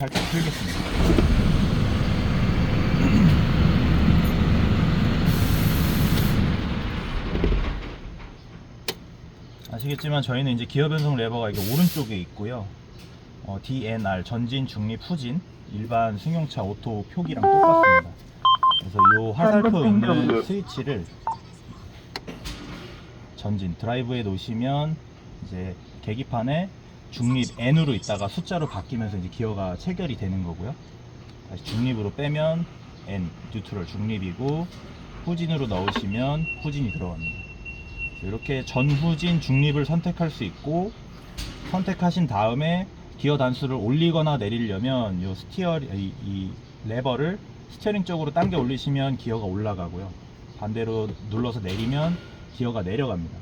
살짝 풀겠습니다. 아시겠지만 저희는 이제 기어 변속 레버가 이게 오른쪽에 있고요. DNR 전진, 중립, 후진 일반 승용차 오토 표기랑 똑같습니다. 그래서 이 화살표 있는 스위치를 전진 드라이브에 놓으시면 이제 계기판에 중립 N으로 있다가 숫자로 바뀌면서 이제 기어가 체결이 되는 거고요. 다시 중립으로 빼면 N, 뉴트럴 중립이고, 후진으로 넣으시면 후진이 들어갑니다. 이렇게 전후진 중립을 선택할 수 있고, 선택하신 다음에 기어 단수를 올리거나 내리려면 이 레버를 스티어링 쪽으로 당겨 올리시면 기어가 올라가고요, 반대로 눌러서 내리면 기어가 내려갑니다.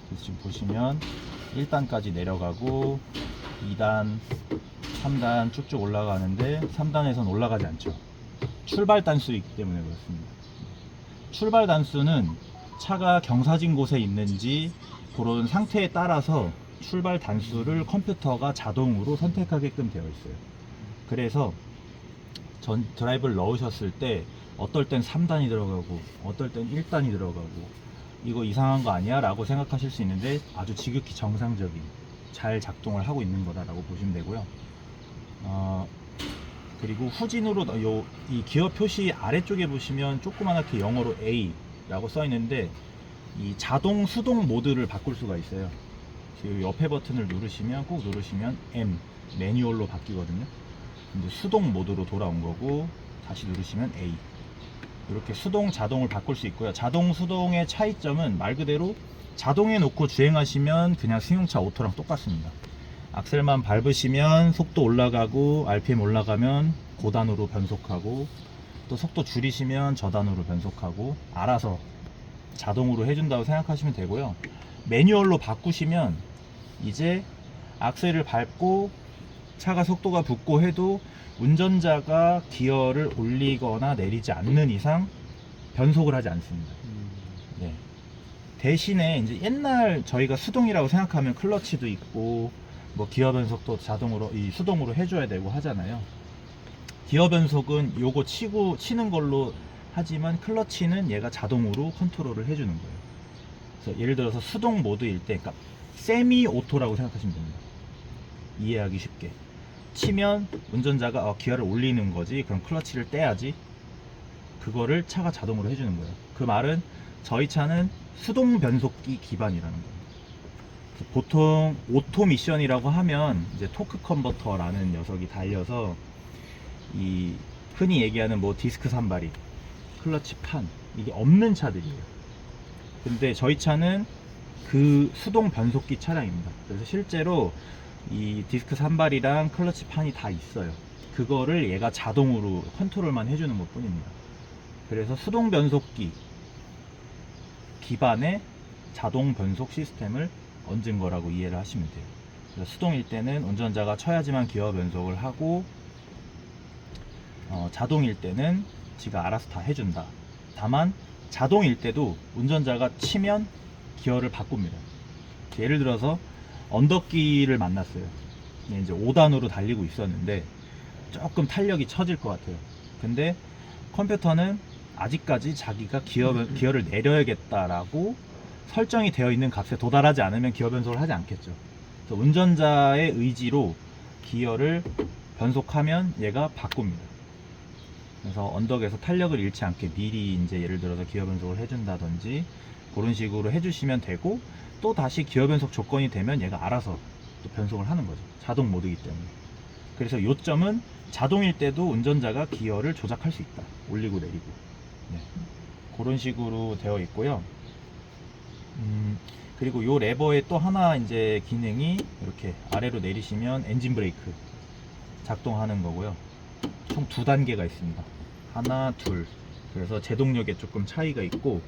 그래서 지금 보시면 1단까지 내려가고 2단, 3단 쭉쭉 올라가는데 3단에선 올라가지 않죠. 출발 단수이기 때문에 그렇습니다. 출발 단수는 차가 경사진 곳에 있는지 그런 상태에 따라서 출발 단수를 컴퓨터가 자동으로 선택하게끔 되어 있어요. 그래서 드라이브를 넣으셨을 때 어떨 땐 3단이 들어가고 어떨 땐 1단이 들어가고 이거 이상한 거 아니야? 라고 생각하실 수 있는데 아주 지극히 정상적인, 잘 작동을 하고 있는 거다라고 보시면 되고요. 그리고 후진으로 이 기어 표시 아래쪽에 보시면 조그맣게 영어로 A 라고 써 있는데, 이 자동 수동 모드를 바꿀 수가 있어요. 지금 옆에 버튼을 누르시면, 꼭 누르시면 M 매뉴얼로 바뀌거든요. 이제 수동 모드로 돌아온 거고, 다시 누르시면 A. 이렇게 수동 자동을 바꿀 수 있고요. 자동 수동의 차이점은 말 그대로 자동에 놓고 주행하시면 그냥 승용차 오토랑 똑같습니다. 악셀만 밟으시면 속도 올라가고, RPM 올라가면 고단으로 변속하고, 또 속도 줄이시면 저단으로 변속하고, 알아서 자동으로 해준다고 생각하시면 되고요. 매뉴얼로 바꾸시면 이제 악셀을 밟고 차가 속도가 붙고 해도 운전자가 기어를 올리거나 내리지 않는 이상 변속을 하지 않습니다. 네. 대신에 이제 옛날 저희가 수동이라고 생각하면 클러치도 있고 뭐 기어 변속도 자동으로 수동으로 해줘야 되고 하잖아요. 기어 변속은 요거 치는 걸로 하지만 클러치는 얘가 자동으로 컨트롤을 해주는 거예요. 그래서 예를 들어서 수동 모드일 때, 그러니까 세미 오토라고 생각하시면 됩니다. 이해하기 쉽게. 치면 운전자가 기어를 올리는 거지, 그럼 클러치를 떼야지, 그거를 차가 자동으로 해주는 거예요. 그 말은 저희 차는 수동 변속기 기반이라는 거예요. 보통 오토 미션이라고 하면 이제 토크 컨버터라는 녀석이 달려서 이 흔히 얘기하는 뭐 디스크 산발이, 클러치 판, 이게 없는 차들이에요. 근데 저희 차는 그 수동 변속기 차량입니다. 그래서 실제로 이 디스크 산발이랑 클러치 판이 다 있어요. 그거를 얘가 자동으로 컨트롤만 해주는 것 뿐입니다. 그래서 수동 변속기 기반의 자동 변속 시스템을 얹은 거라고 이해를 하시면 돼요. 그래서 수동일 때는 운전자가 쳐야지만 기어 변속을 하고, 자동일 때는 지가 알아서 다 해준다. 다만 자동일 때도 운전자가 치면 기어를 바꿉니다. 예를 들어서 언덕길을 만났어요. 이제 5단으로 달리고 있었는데 조금 탄력이 처질 것 같아요. 근데 컴퓨터는 아직까지 자기가 기어를 내려야겠다라고 설정이 되어 있는 값에 도달하지 않으면 기어 변속을 하지 않겠죠. 그래서 운전자의 의지로 기어를 변속하면 얘가 바꿉니다. 그래서 언덕에서 탄력을 잃지 않게 미리 이제 예를 들어서 기어 변속을 해준다든지 그런 식으로 해주시면 되고, 또 다시 기어 변속 조건이 되면 얘가 알아서 또 변속을 하는 거죠. 자동 모드이기 때문에. 그래서 요점은 자동일 때도 운전자가 기어를 조작할 수 있다. 올리고 내리고. 네. 그런 식으로 되어 있고요. 그리고 요 레버에 또 하나 이제 기능이 이렇게 아래로 내리시면 엔진 브레이크 작동하는 거고요. 총 2단계가 있습니다. 하나, 둘. 그래서 제동력에 조금 차이가 있고,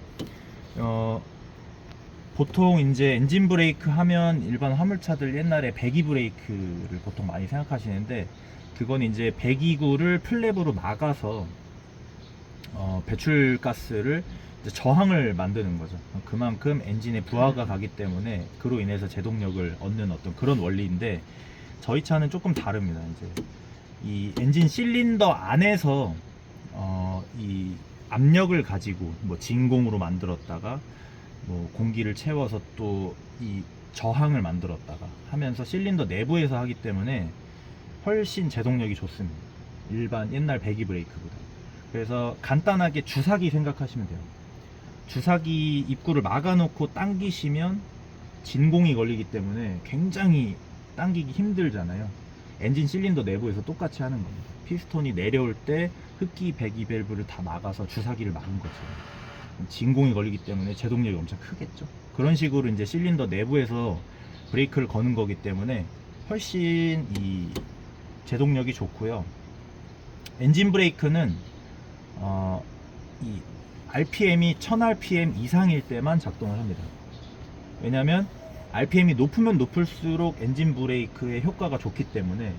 보통 이제 엔진 브레이크 하면 일반 화물차들 옛날에 배기 브레이크를 보통 많이 생각하시는데, 그건 이제 배기구를 플랩으로 막아서 배출가스를 이제 저항을 만드는 거죠. 그만큼 엔진에 부하가 가기 때문에 그로 인해서 제동력을 얻는 어떤 그런 원리인데, 저희 차는 조금 다릅니다. 이제 이 엔진 실린더 안에서 이 압력을 가지고 뭐 진공으로 만들었다가 뭐 공기를 채워서 또 이 저항을 만들었다가 하면서 실린더 내부에서 하기 때문에 훨씬 제동력이 좋습니다. 일반 옛날 배기 브레이크보다. 그래서 간단하게 주사기 생각하시면 돼요. 주사기 입구를 막아놓고 당기시면 진공이 걸리기 때문에 굉장히 당기기 힘들잖아요. 엔진 실린더 내부에서 똑같이 하는 겁니다. 피스톤이 내려올 때 흡기 배기 밸브를 다 막아서 주사기를 막은 거죠. 진공이 걸리기 때문에 제동력이 엄청 크겠죠. 그런 식으로 이제 실린더 내부에서 브레이크를 거는 거기 때문에 훨씬 이 제동력이 좋고요. 엔진 브레이크는 이 RPM이 1000rpm 이상일 때만 작동을 합니다. 왜냐하면 RPM이 높으면 높을수록 엔진 브레이크의 효과가 좋기 때문에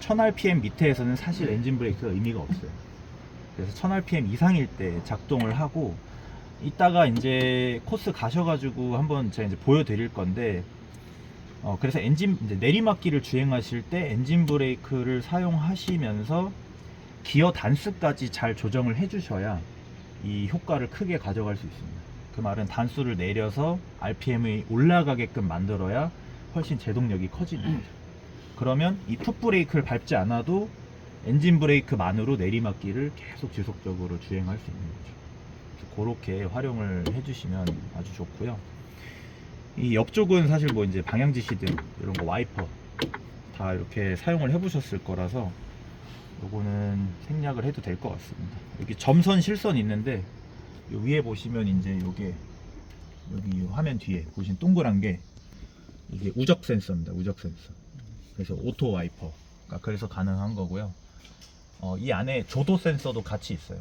1000rpm 밑에서는 사실 엔진 브레이크가 의미가 없어요. 그래서 1000rpm 이상일 때 작동을 하고, 이따가 이제 코스 가셔가지고 한번 제가 이제 보여드릴 건데, 그래서 엔진 이제 내리막길을 주행하실 때 엔진 브레이크를 사용하시면서 기어 단수까지 잘 조정을 해주셔야 이 효과를 크게 가져갈 수 있습니다. 그 말은 단수를 내려서 RPM이 올라가게끔 만들어야 훨씬 제동력이 커지는 거죠. 그러면 이 풋 브레이크를 밟지 않아도 엔진 브레이크만으로 내리막길을 계속 지속적으로 주행할 수 있는 거죠. 그래서 그렇게 활용을 해주시면 아주 좋고요. 이 옆쪽은 사실 뭐 이제 방향지시등 이런 거 와이퍼 다 이렇게 사용을 해보셨을 거라서 요거는 생략을 해도 될 것 같습니다. 여기 점선 실선 있는데 요 위에 보시면 이제 요게 여기 화면 뒤에 보신 동그란 게 이게 우적 센서입니다. 우적 센서. 그래서 오토 와이퍼가 그래서 가능한 거고요. 이 안에 조도 센서도 같이 있어요.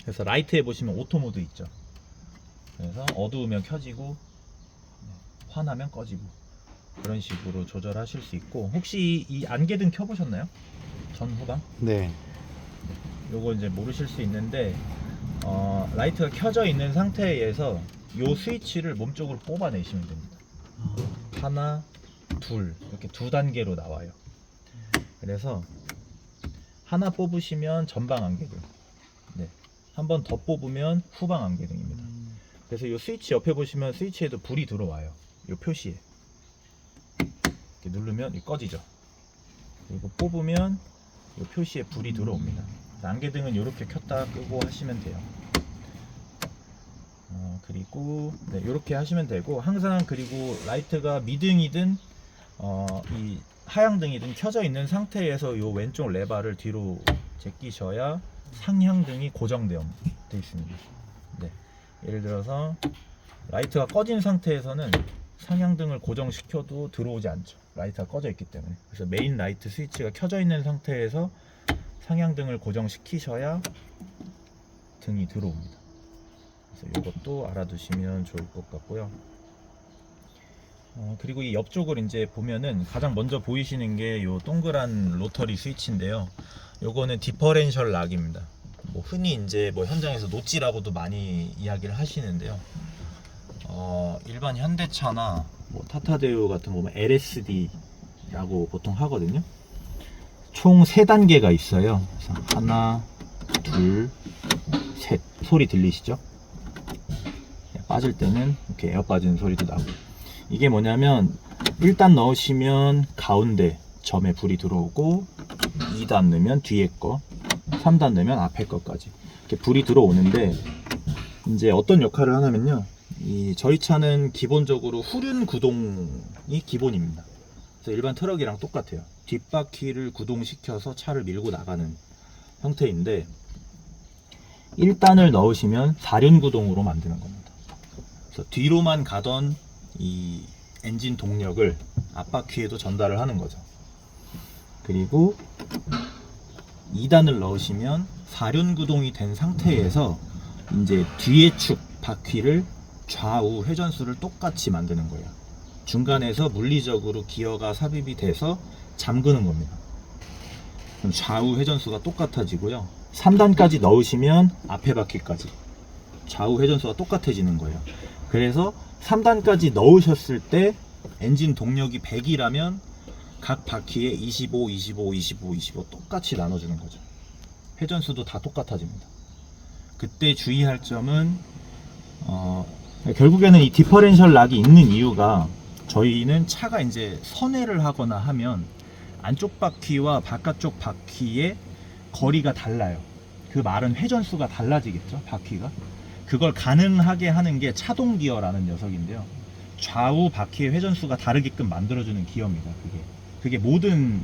그래서 라이트에 보시면 오토 모드 있죠. 그래서 어두우면 켜지고 환하면 꺼지고 그런 식으로 조절하실 수 있고, 혹시 이 안개등 켜보셨나요? 전 후방? 네. 요거 이제 모르실 수 있는데 라이트가 켜져 있는 상태에서 요 스위치를 몸쪽으로 뽑아내시면 됩니다. 하나, 둘 이렇게 두 단계로 나와요. 그래서 하나 뽑으시면 전방 안개등, 네. 한 번 더 뽑으면 후방 안개등입니다. 그래서 요 스위치 옆에 보시면 스위치에도 불이 들어와요. 요 표시에 이렇게 누르면 꺼지죠. 그리고 뽑으면 요 표시에 불이 들어옵니다. 안개등은 이렇게 켰다 끄고 하시면 돼요. 그리고 네, 이렇게 하시면 되고, 항상 그리고 라이트가 미등이든 이 하향등이든 켜져 있는 상태에서 요 왼쪽 레바를 뒤로 제끼셔야 상향등이 고정되어 있습니다. 네. 예를 들어서 라이트가 꺼진 상태에서는 상향등을 고정시켜도 들어오지 않죠. 라이트가 꺼져 있기 때문에. 그래서 메인 라이트 스위치가 켜져 있는 상태에서 상향등을 고정시키셔야 등이 들어옵니다. 그래서 이것도 알아두시면 좋을 것 같고요. 그리고 이 옆쪽을 이제 보면은 가장 먼저 보이시는 게 이 동그란 로터리 스위치인데요. 요거는 디퍼렌셜 락입니다. 뭐 흔히 이제 뭐 현장에서 노찌라고도 많이 이야기를 하시는데요. 일반 현대차나 뭐 타타데우 같은 거 보면 LSD라고 보통 하거든요. 총 3단계가 있어요. 그래서 하나, 둘, 셋. 소리 들리시죠? 빠질 때는 이렇게 에어 빠지는 소리도 나고. 이게 뭐냐면 1단 넣으시면 가운데 점에 불이 들어오고, 2단 넣으면 뒤에 거, 3단 넣으면 앞에 거까지 이렇게 불이 들어오는데, 이제 어떤 역할을 하냐면요, 저희 차는 기본적으로 후륜 구동이 기본입니다. 그래서 일반 트럭이랑 똑같아요. 뒷바퀴를 구동시켜서 차를 밀고 나가는 형태인데, 1단을 넣으시면 4륜 구동으로 만드는 겁니다. 그래서 뒤로만 가던 이 엔진 동력을 앞바퀴에도 전달을 하는 거죠. 그리고 2단을 넣으시면 4륜 구동이 된 상태에서 이제 뒤에 축 바퀴를 좌우 회전수를 똑같이 만드는 거예요. 중간에서 물리적으로 기어가 삽입이 돼서 잠그는 겁니다. 그럼 좌우 회전수가 똑같아지고요. 3단까지 넣으시면 앞에 바퀴까지 좌우 회전수가 똑같아지는 거예요. 그래서 3단까지 넣으셨을 때 엔진 동력이 100이라면 각 바퀴에 25, 25, 25, 25 똑같이 나눠주는 거죠. 회전수도 다 똑같아집니다. 그때 주의할 점은 결국에는 이 디퍼렌셜 락이 있는 이유가 저희는 차가 이제 선회를 하거나 하면 안쪽 바퀴와 바깥쪽 바퀴의 거리가 달라요. 그 말은 회전수가 달라지겠죠, 바퀴가. 그걸 가능하게 하는 게 차동 기어라는 녀석인데요. 좌우 바퀴의 회전수가 다르게끔 만들어주는 기어입니다. 그게 모든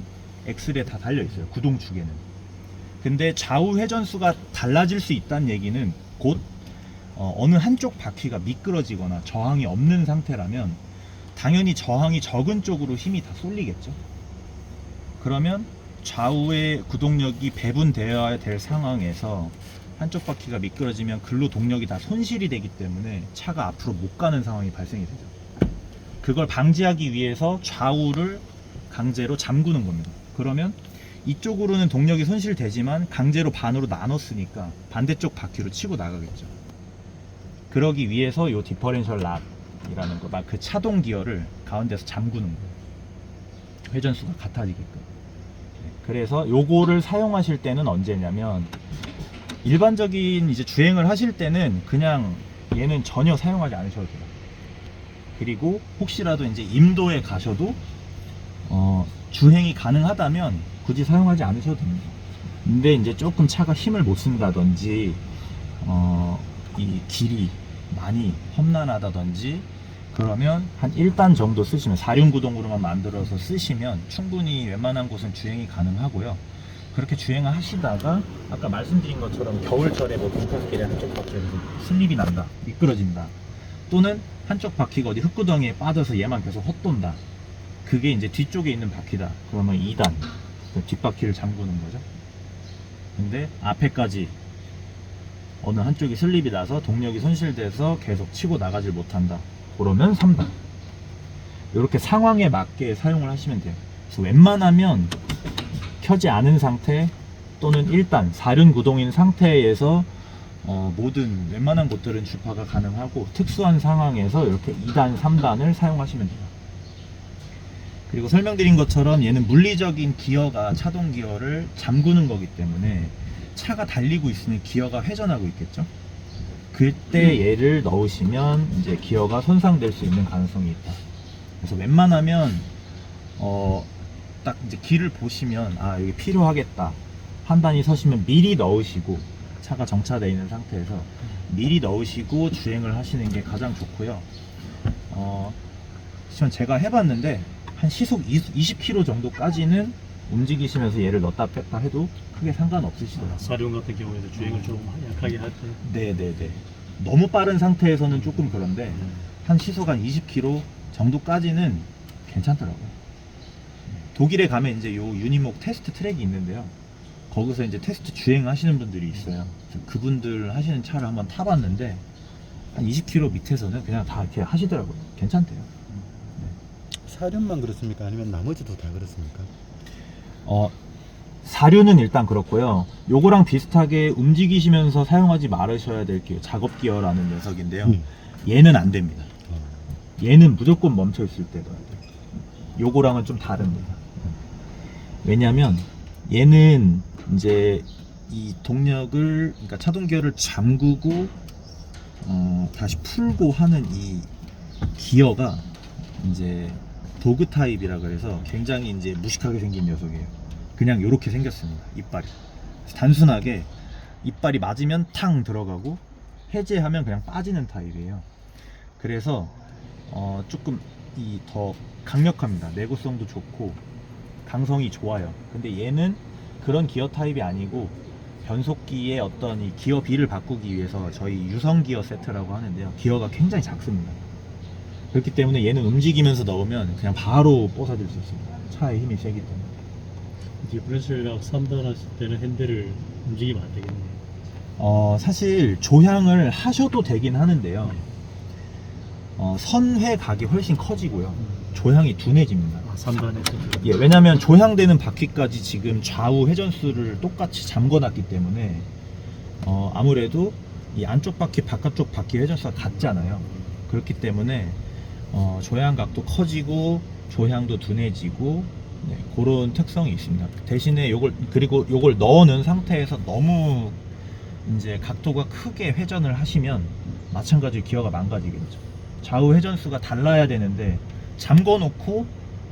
엑셀에 다 달려있어요, 구동축에는. 근데 좌우 회전수가 달라질 수 있다는 얘기는 곧 어느 한쪽 바퀴가 미끄러지거나 저항이 없는 상태라면 당연히 저항이 적은 쪽으로 힘이 다 쏠리겠죠. 그러면 좌우의 구동력이 배분되어야 될 상황에서 한쪽 바퀴가 미끄러지면 근로 동력이 다 손실이 되기 때문에 차가 앞으로 못 가는 상황이 발생이 되죠. 그걸 방지하기 위해서 좌우를 강제로 잠그는 겁니다. 그러면 이쪽으로는 동력이 손실되지만 강제로 반으로 나눴으니까 반대쪽 바퀴로 치고 나가겠죠. 그러기 위해서 요 디퍼렌셜 락이라는 거, 그 차동 기어를 가운데서 잠그는 거예요. 회전수가 같아지게끔. 그래서 요거를 사용하실 때는 언제냐면 일반적인 이제 주행을 하실 때는 그냥 얘는 전혀 사용하지 않으셔도 돼요. 그리고 혹시라도 이제 임도에 가셔도 주행이 가능하다면 굳이 사용하지 않으셔도 됩니다. 근데 이제 조금 차가 힘을 못 쓴다든지 이 길이 많이 험난하다든지 그러면 한 1단 정도 쓰시면 4륜 구동으로만 만들어서 쓰시면 충분히 웬만한 곳은 주행이 가능하고요. 그렇게 주행을 하시다가 아까 말씀드린 것처럼 겨울철에 뭐 등산길에 한쪽 바퀴에서 슬립이 난다, 미끄러진다, 또는 한쪽 바퀴가 어디 흙구덩이에 빠져서 얘만 계속 헛돈다, 그게 이제 뒤쪽에 있는 바퀴다, 그러면 2단 뒷바퀴를 잠그는 거죠. 근데 앞에까지 어느 한쪽이 슬립이 나서 동력이 손실돼서 계속 치고 나가질 못한다, 그러면 3단. 이렇게 상황에 맞게 사용을 하시면 돼요. 그래서 웬만하면 켜지 않은 상태 또는 1단 4륜 구동인 상태에서 모든 웬만한 곳들은 주파가 가능하고, 특수한 상황에서 이렇게 2단, 3단을 사용하시면 돼요. 그리고 설명드린 것처럼 얘는 물리적인 기어가 차동 기어를 잠그는 거기 때문에 차가 달리고 있으니 기어가 회전하고 있겠죠. 그때 얘를 넣으시면 이제 기어가 손상될 수 있는 가능성이 있다. 그래서 웬만하면 딱 이제 길을 보시면 아, 여기 필요하겠다 판단이 서시면 미리 넣으시고, 차가 정차되어 있는 상태에서 미리 넣으시고 주행을 하시는 게 가장 좋고요. 전 제가 해봤는데 한 시속 20km 정도까지는 움직이시면서 얘를 넣었다 뺐다 해도 크게 상관없으시더라고요. 사륜 같은 경우에도 주행을 좀 약하게 할 때. 네네네. 너무 빠른 상태에서는 조금 그런데 한 시속 한 20km 정도까지는 괜찮더라고요. 독일에 가면 이제 요 유니목 테스트 트랙이 있는데요. 거기서 이제 테스트 주행하시는 분들이 있어요. 그분들 하시는 차를 한번 타봤는데 한 20km 밑에서는 그냥 다 이렇게 하시더라고요. 괜찮대요. 사륜만 그렇습니까? 아니면 나머지도 다 그렇습니까? 사륜은 일단 그렇고요. 요거랑 비슷하게 움직이시면서 사용하지 말으셔야 될 기어, 작업 기어라는 녀석인데요. 얘는 안 됩니다. 얘는 무조건 멈춰 있을 때 넣어야 돼요. 요거랑은 좀 다릅니다. 왜냐면 얘는 이제 이 동력을, 그러니까 차동 기어를 잠그고 다시 풀고 하는 이 기어가 이제 도그 타입이라 그래서 굉장히 이제 무식하게 생긴 녀석이에요. 그냥 요렇게 생겼습니다, 이빨이. 단순하게 이빨이 맞으면 탕 들어가고 해제하면 그냥 빠지는 타입이에요. 그래서 조금 더 강력합니다. 내구성도 좋고 강성이 좋아요. 근데 얘는 그런 기어 타입이 아니고 변속기의 어떤 이 기어 비를 바꾸기 위해서 저희 유성 기어 세트라고 하는데요, 기어가 굉장히 작습니다. 그렇기 때문에 얘는 움직이면서 넣으면 그냥 바로 뽀사질 수 있습니다. 차의 힘이 세기 때문에. 디퍼런셜 3단 하실 때는 핸들을 움직이면 안 되겠네요. 사실 조향을 하셔도 되긴 하는데요. 선회 각이 훨씬 커지고요. 조향이 둔해집니다. 3단에서. 예, 왜냐면 조향되는 바퀴까지 지금 좌우 회전수를 똑같이 잠궈놨기 때문에 아무래도 이 안쪽 바퀴, 바깥쪽 바퀴 회전수가 같잖아요. 그렇기 때문에 조향각도 커지고 조향도 둔해지고 네, 그런 특성이 있습니다. 대신에 요걸 넣어 놓은 상태에서 너무 이제 각도가 크게 회전을 하시면 마찬가지로 기어가 망가지겠죠. 좌우 회전수가 달라야 되는데 잠궈 놓고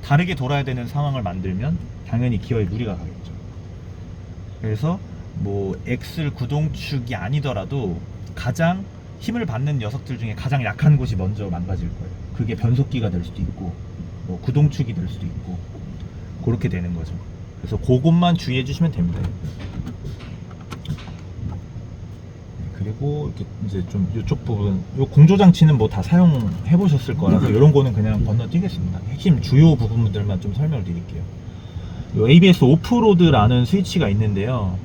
다르게 돌아야 되는 상황을 만들면 당연히 기어에 무리가 가겠죠. 그래서 뭐 엑셀 구동축이 아니더라도 가장 힘을 받는 녀석들 중에 가장 약한 곳이 먼저 망가질 거예요. 그게 변속기가 될 수도 있고 뭐 구동축이 될 수도 있고 그렇게 되는 거죠. 그래서 그것만 주의해 주시면 됩니다. 그리고 이렇게 이제 좀 이쪽 부분, 요 공조장치는 뭐 다 사용해 보셨을 거라서 이런 거는 그냥 건너뛰겠습니다. 핵심 주요 부분들만 좀 설명을 드릴게요. 요 ABS 오프로드라는 스위치가 있는데요.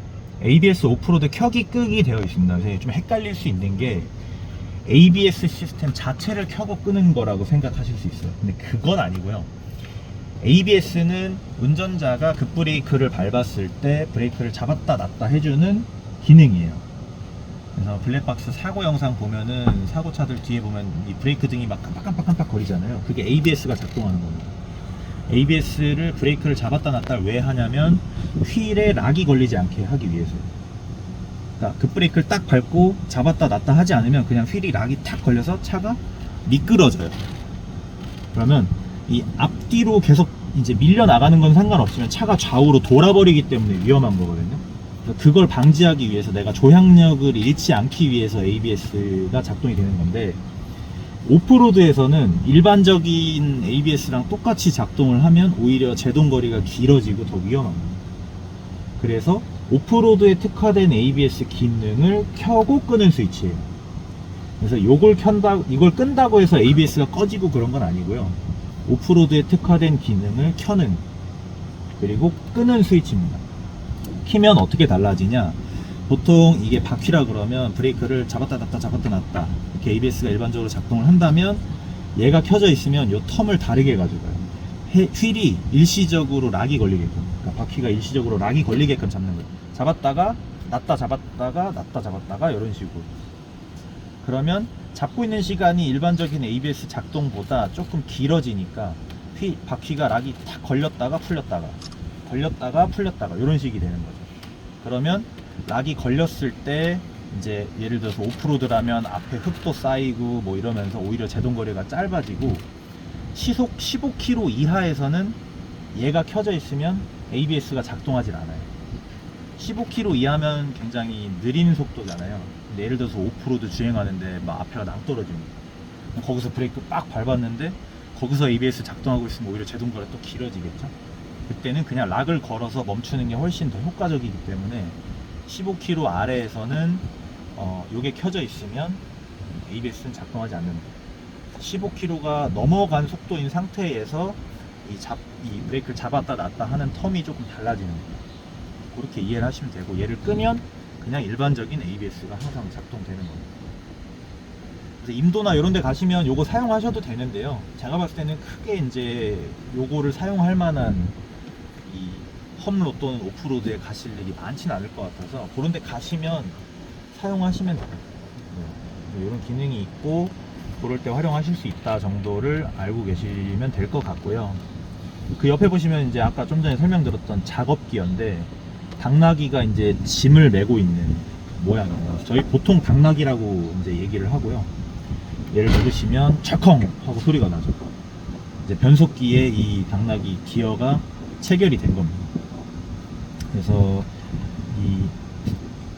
ABS 오프로드 켜기 끄기 되어 있습니다. 그래서 좀 헷갈릴 수 있는 게 ABS 시스템 자체를 켜고 끄는 거라고 생각하실 수 있어요. 근데 그건 아니고요. ABS는 운전자가 급브레이크를 밟았을 때 브레이크를 잡았다 놨다 해주는 기능이에요. 그래서 블랙박스 사고 영상 보면은 사고차들 뒤에 보면 이 브레이크 등이 막 깜빡깜빡 거리잖아요. 그게 ABS가 작동하는 겁니다. ABS를 브레이크를 잡았다 놨다를 왜 하냐면 휠에 락이 걸리지 않게 하기 위해서요. 그러니까 급브레이크를 딱 밟고 잡았다 놨다 하지 않으면 그냥 휠이 락이 탁 걸려서 차가 미끄러져요. 그러면 이 앞뒤로 계속 이제 밀려 나가는 건 상관없지만 차가 좌우로 돌아버리기 때문에 위험한 거거든요. 그래서 그걸 방지하기 위해서 내가 조향력을 잃지 않기 위해서 ABS가 작동이 되는 건데, 오프로드에서는 일반적인 ABS랑 똑같이 작동을 하면 오히려 제동거리가 길어지고 더 위험합니다. 그래서 오프로드에 특화된 ABS 기능을 켜고 끄는 스위치예요. 그래서 이걸 끈다고 해서 ABS가 꺼지고 그런 건 아니고요. 오프로드에 특화된 기능을 켜는, 그리고 끄는 스위치입니다. 키면 어떻게 달라지냐, 보통 이게 바퀴라 그러면 브레이크를 잡았다 놨다 잡았다 놨다 이렇게 ABS가 일반적으로 작동을 한다면, 얘가 켜져 있으면 이 텀을 다르게 가져가요. 휠이 일시적으로 락이 걸리게끔, 그러니까 바퀴가 일시적으로 락이 걸리게끔 잡는 거예요. 잡았다가 놨다 잡았다가 놨다 잡았다가 이런 식으로. 그러면 잡고 있는 시간이 일반적인 ABS 작동보다 조금 길어지니까 바퀴가 락이 탁 걸렸다가 풀렸다가 걸렸다가 풀렸다가 이런 식이 되는 거죠. 그러면 락이 걸렸을 때 이제 예를 들어서 오프로드라면 앞에 흙도 쌓이고 뭐 이러면서 오히려 제동거리가 짧아지고, 시속 15km 이하에서는 얘가 켜져 있으면 ABS가 작동하질 않아요. 15km 이하면 굉장히 느린 속도잖아요. 근데 예를 들어서 오프로드 주행하는데 막 앞에가 낭떠러집니다. 거기서 브레이크 빡 밟았는데 거기서 ABS 작동하고 있으면 오히려 제동거리가 또 길어지겠죠. 그때는 그냥 락을 걸어서 멈추는 게 훨씬 더 효과적이기 때문에 15km 아래에서는 요게 켜져 있으면 ABS는 작동하지 않는다. 15km가 넘어간 속도인 상태에서 이 브레이크를 잡았다 놨다 하는 텀이 조금 달라지는 거예요. 그렇게 이해를 하시면 되고, 얘를 끄면 그냥 일반적인 ABS가 항상 작동되는 겁니다. 그래서 임도나 이런 데 가시면 요거 사용하셔도 되는데요, 제가 봤을 때는 크게 이제 요거를 사용할 만한 이 험로 또는 오프로드에 가실 일이 많지는 않을 것 같아서 그런 데 가시면 사용하시면 돼요. 네. 이런 기능이 있고 그럴 때 활용하실 수 있다 정도를 알고 계시면 될 것 같고요. 그 옆에 보시면 이제 아까 좀 전에 설명드렸던 작업기어인데, 당나귀가 이제 짐을 메고 있는 모양이에요. 저희 보통 당나귀라고 이제 얘기를 하고요. 얘를 누르시면 철컹 하고 소리가 나죠. 이제 변속기에 이 당나귀 기어가 체결이 된 겁니다. 그래서 이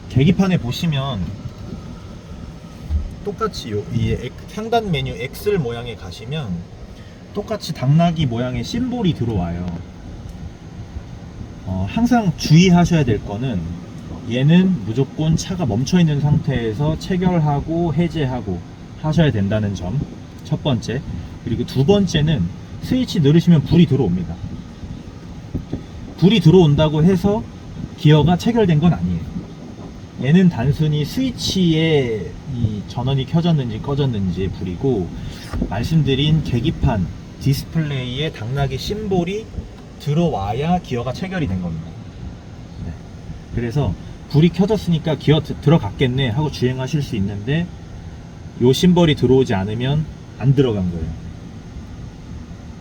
계기판에 보시면 똑같이 이 상단 메뉴 엑셀 모양에 가시면 똑같이 당나귀 모양의 심볼이 들어와요. 항상 주의하셔야 될 거는, 얘는 무조건 차가 멈춰 있는 상태에서 체결하고 해제하고 하셔야 된다는 점, 첫 번째. 그리고 두 번째는 스위치 누르시면 불이 들어옵니다. 불이 들어온다고 해서 기어가 체결된 건 아니에요. 얘는 단순히 스위치에 이 전원이 켜졌는지 꺼졌는지의 불이고, 말씀드린 계기판 디스플레이에 당나귀 심볼이 들어와야 기어가 체결이 된 겁니다. 네. 그래서 불이 켜졌으니까 기어 들어갔겠네 하고 주행하실 수 있는데, 요 심볼이 들어오지 않으면 안 들어간 거예요.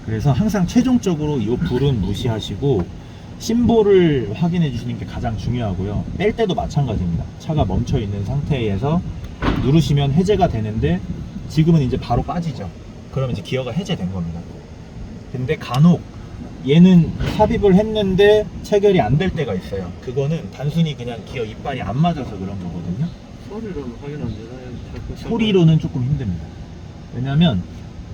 그래서 항상 최종적으로 이 불은 무시하시고 심볼을 확인해 주시는 게 가장 중요하고요. 뺄 때도 마찬가지입니다. 차가 멈춰 있는 상태에서 누르시면 해제가 되는데 지금은 이제 바로 빠지죠. 그러면 이제 기어가 해제된 겁니다. 근데 간혹 얘는 삽입을 했는데 체결이 안 될 때가 있어요. 그거는 단순히 그냥 기어 이빨이 안 맞아서 그런 거거든요. 소리로는 확인 안 되나요? 소리로는 조금 힘듭니다. 왜냐면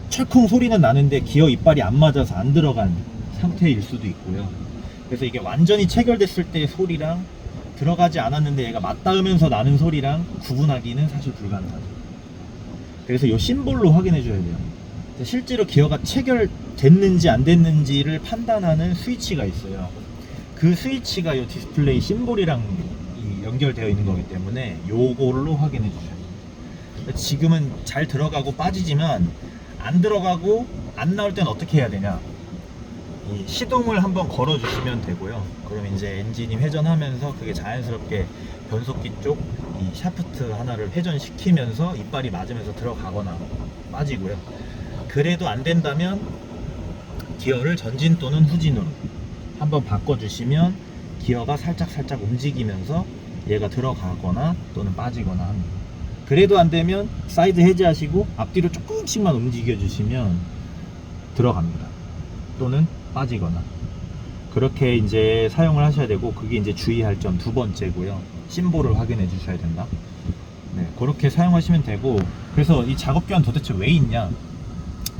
철컹 소리는 나는데 기어 이빨이 안 맞아서 안 들어간 상태일 수도 있고요. 그래서 이게 완전히 체결됐을 때의 소리랑 들어가지 않았는데 얘가 맞닿으면서 나는 소리랑 구분하기는 사실 불가능하죠. 그래서 이 심볼로 확인해 줘야 돼요. 실제로 기어가 체결됐는지 안 됐는지를 판단하는 스위치가 있어요. 그 스위치가 이 디스플레이 심볼이랑 연결되어 있는 거기 때문에 요걸로 확인해 주셔야 돼요. 지금은 잘 들어가고 빠지지만 안 들어가고 안 나올 때는 어떻게 해야 되냐, 이 시동을 한번 걸어 주시면 되고요. 그럼 이제 엔진이 회전하면서 그게 자연스럽게 변속기 쪽 이 샤프트 하나를 회전시키면서 이빨이 맞으면서 들어가거나 빠지고요. 그래도 안 된다면 기어를 전진 또는 후진으로 한번 바꿔주시면 기어가 살짝 움직이면서 얘가 들어가거나 또는 빠지거나 합니다. 그래도 안 되면 사이드 해제하시고 앞뒤로 조금씩만 움직여 주시면 들어갑니다. 또는 빠지거나. 그렇게 이제 사용을 하셔야 되고, 그게 이제 주의할 점 두 번째고요. 심볼을 확인해 주셔야 된다. 네, 그렇게 사용하시면 되고, 그래서 이 작업기어는 도대체 왜 있냐?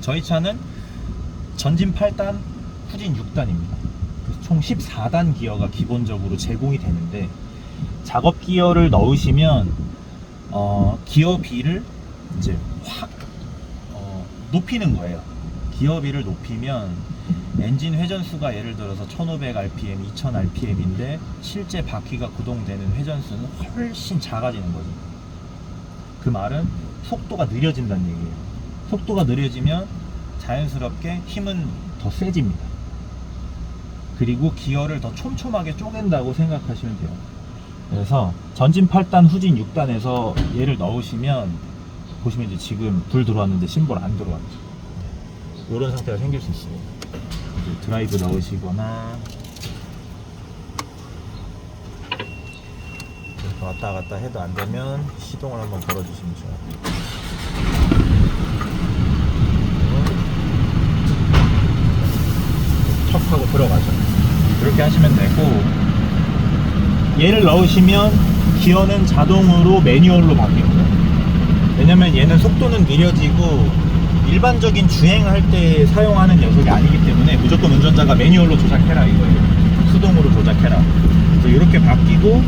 저희 차는 전진 8단, 후진 6단입니다. 그래서 총 14단 기어가 기본적으로 제공이 되는데, 작업 기어를 넣으시면 기어비를 이제 확 높이는 거예요. 기어비를 높이면 엔진 회전수가 예를 들어서 1500rpm, 2000rpm인데 실제 바퀴가 구동되는 회전수는 훨씬 작아지는 거죠. 그 말은 속도가 느려진다는 얘기예요. 속도가 느려지면 자연스럽게 힘은 더 세집니다. 그리고 기어를 더 촘촘하게 쪼갠다고 생각하시면 돼요. 그래서 전진 8단, 후진 6단에서 얘를 넣으시면 보시면 이제 지금 불 들어왔는데 심볼 안 들어왔죠. 이런 상태가 생길 수 있습니다. 이제 드라이브 넣으시거나 이렇게 왔다 갔다 해도 안 되면 시동을 한번 걸어주시면 좋아요. 척 하고 들어가죠. 이렇게 하시면 되고, 얘를 넣으시면 기어는 자동으로 매뉴얼로 바뀝니다. 왜냐면 얘는 속도는 느려지고 일반적인 주행할 때 사용하는 녀석이 아니기 때문에 무조건 운전자가 매뉴얼로 조작해라 이거예요. 수동으로 조작해라. 그래서 이렇게 바뀌고,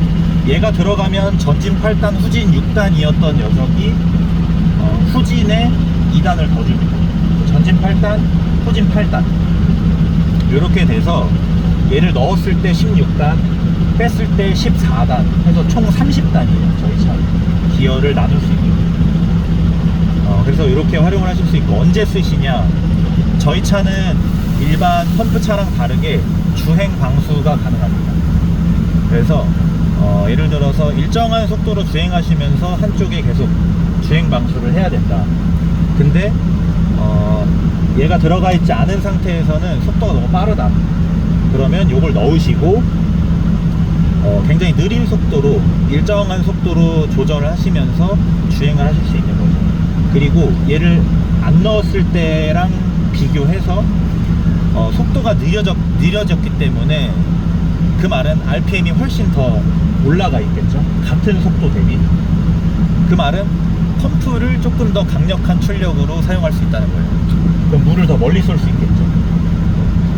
얘가 들어가면 전진 8단, 후진 6단이었던 녀석이 후진에 2단을 더 줍니다. 전진 8단, 후진 8단. 이렇게 돼서 얘를 넣었을 때 16단, 뺐을 때 14단 해서 총 30단이에요. 저희 차 기어를 나눌 수 있는. 그래서 이렇게 활용을 하실 수 있고, 언제 쓰시냐, 저희 차는 일반 펌프차랑 다르게 주행 방수가 가능합니다. 그래서 예를 들어서 일정한 속도로 주행하시면서 한쪽에 계속 주행 방수를 해야 된다. 근데 얘가 들어가 있지 않은 상태에서는 속도가 너무 빠르다. 그러면 요걸 넣으시고 굉장히 느린 속도로, 일정한 속도로 조절을 하시면서 주행을 하실 수 있는 거죠. 그리고 얘를 안 넣었을 때랑 비교해서 속도가 느려졌기 때문에, 그 말은 RPM이 훨씬 더 올라가 있겠죠. 같은 속도 대비. 그 말은 펌프를 조금 더 강력한 출력으로 사용할 수 있다는 거예요. 그럼 물을 더 멀리 쏠 수 있겠죠.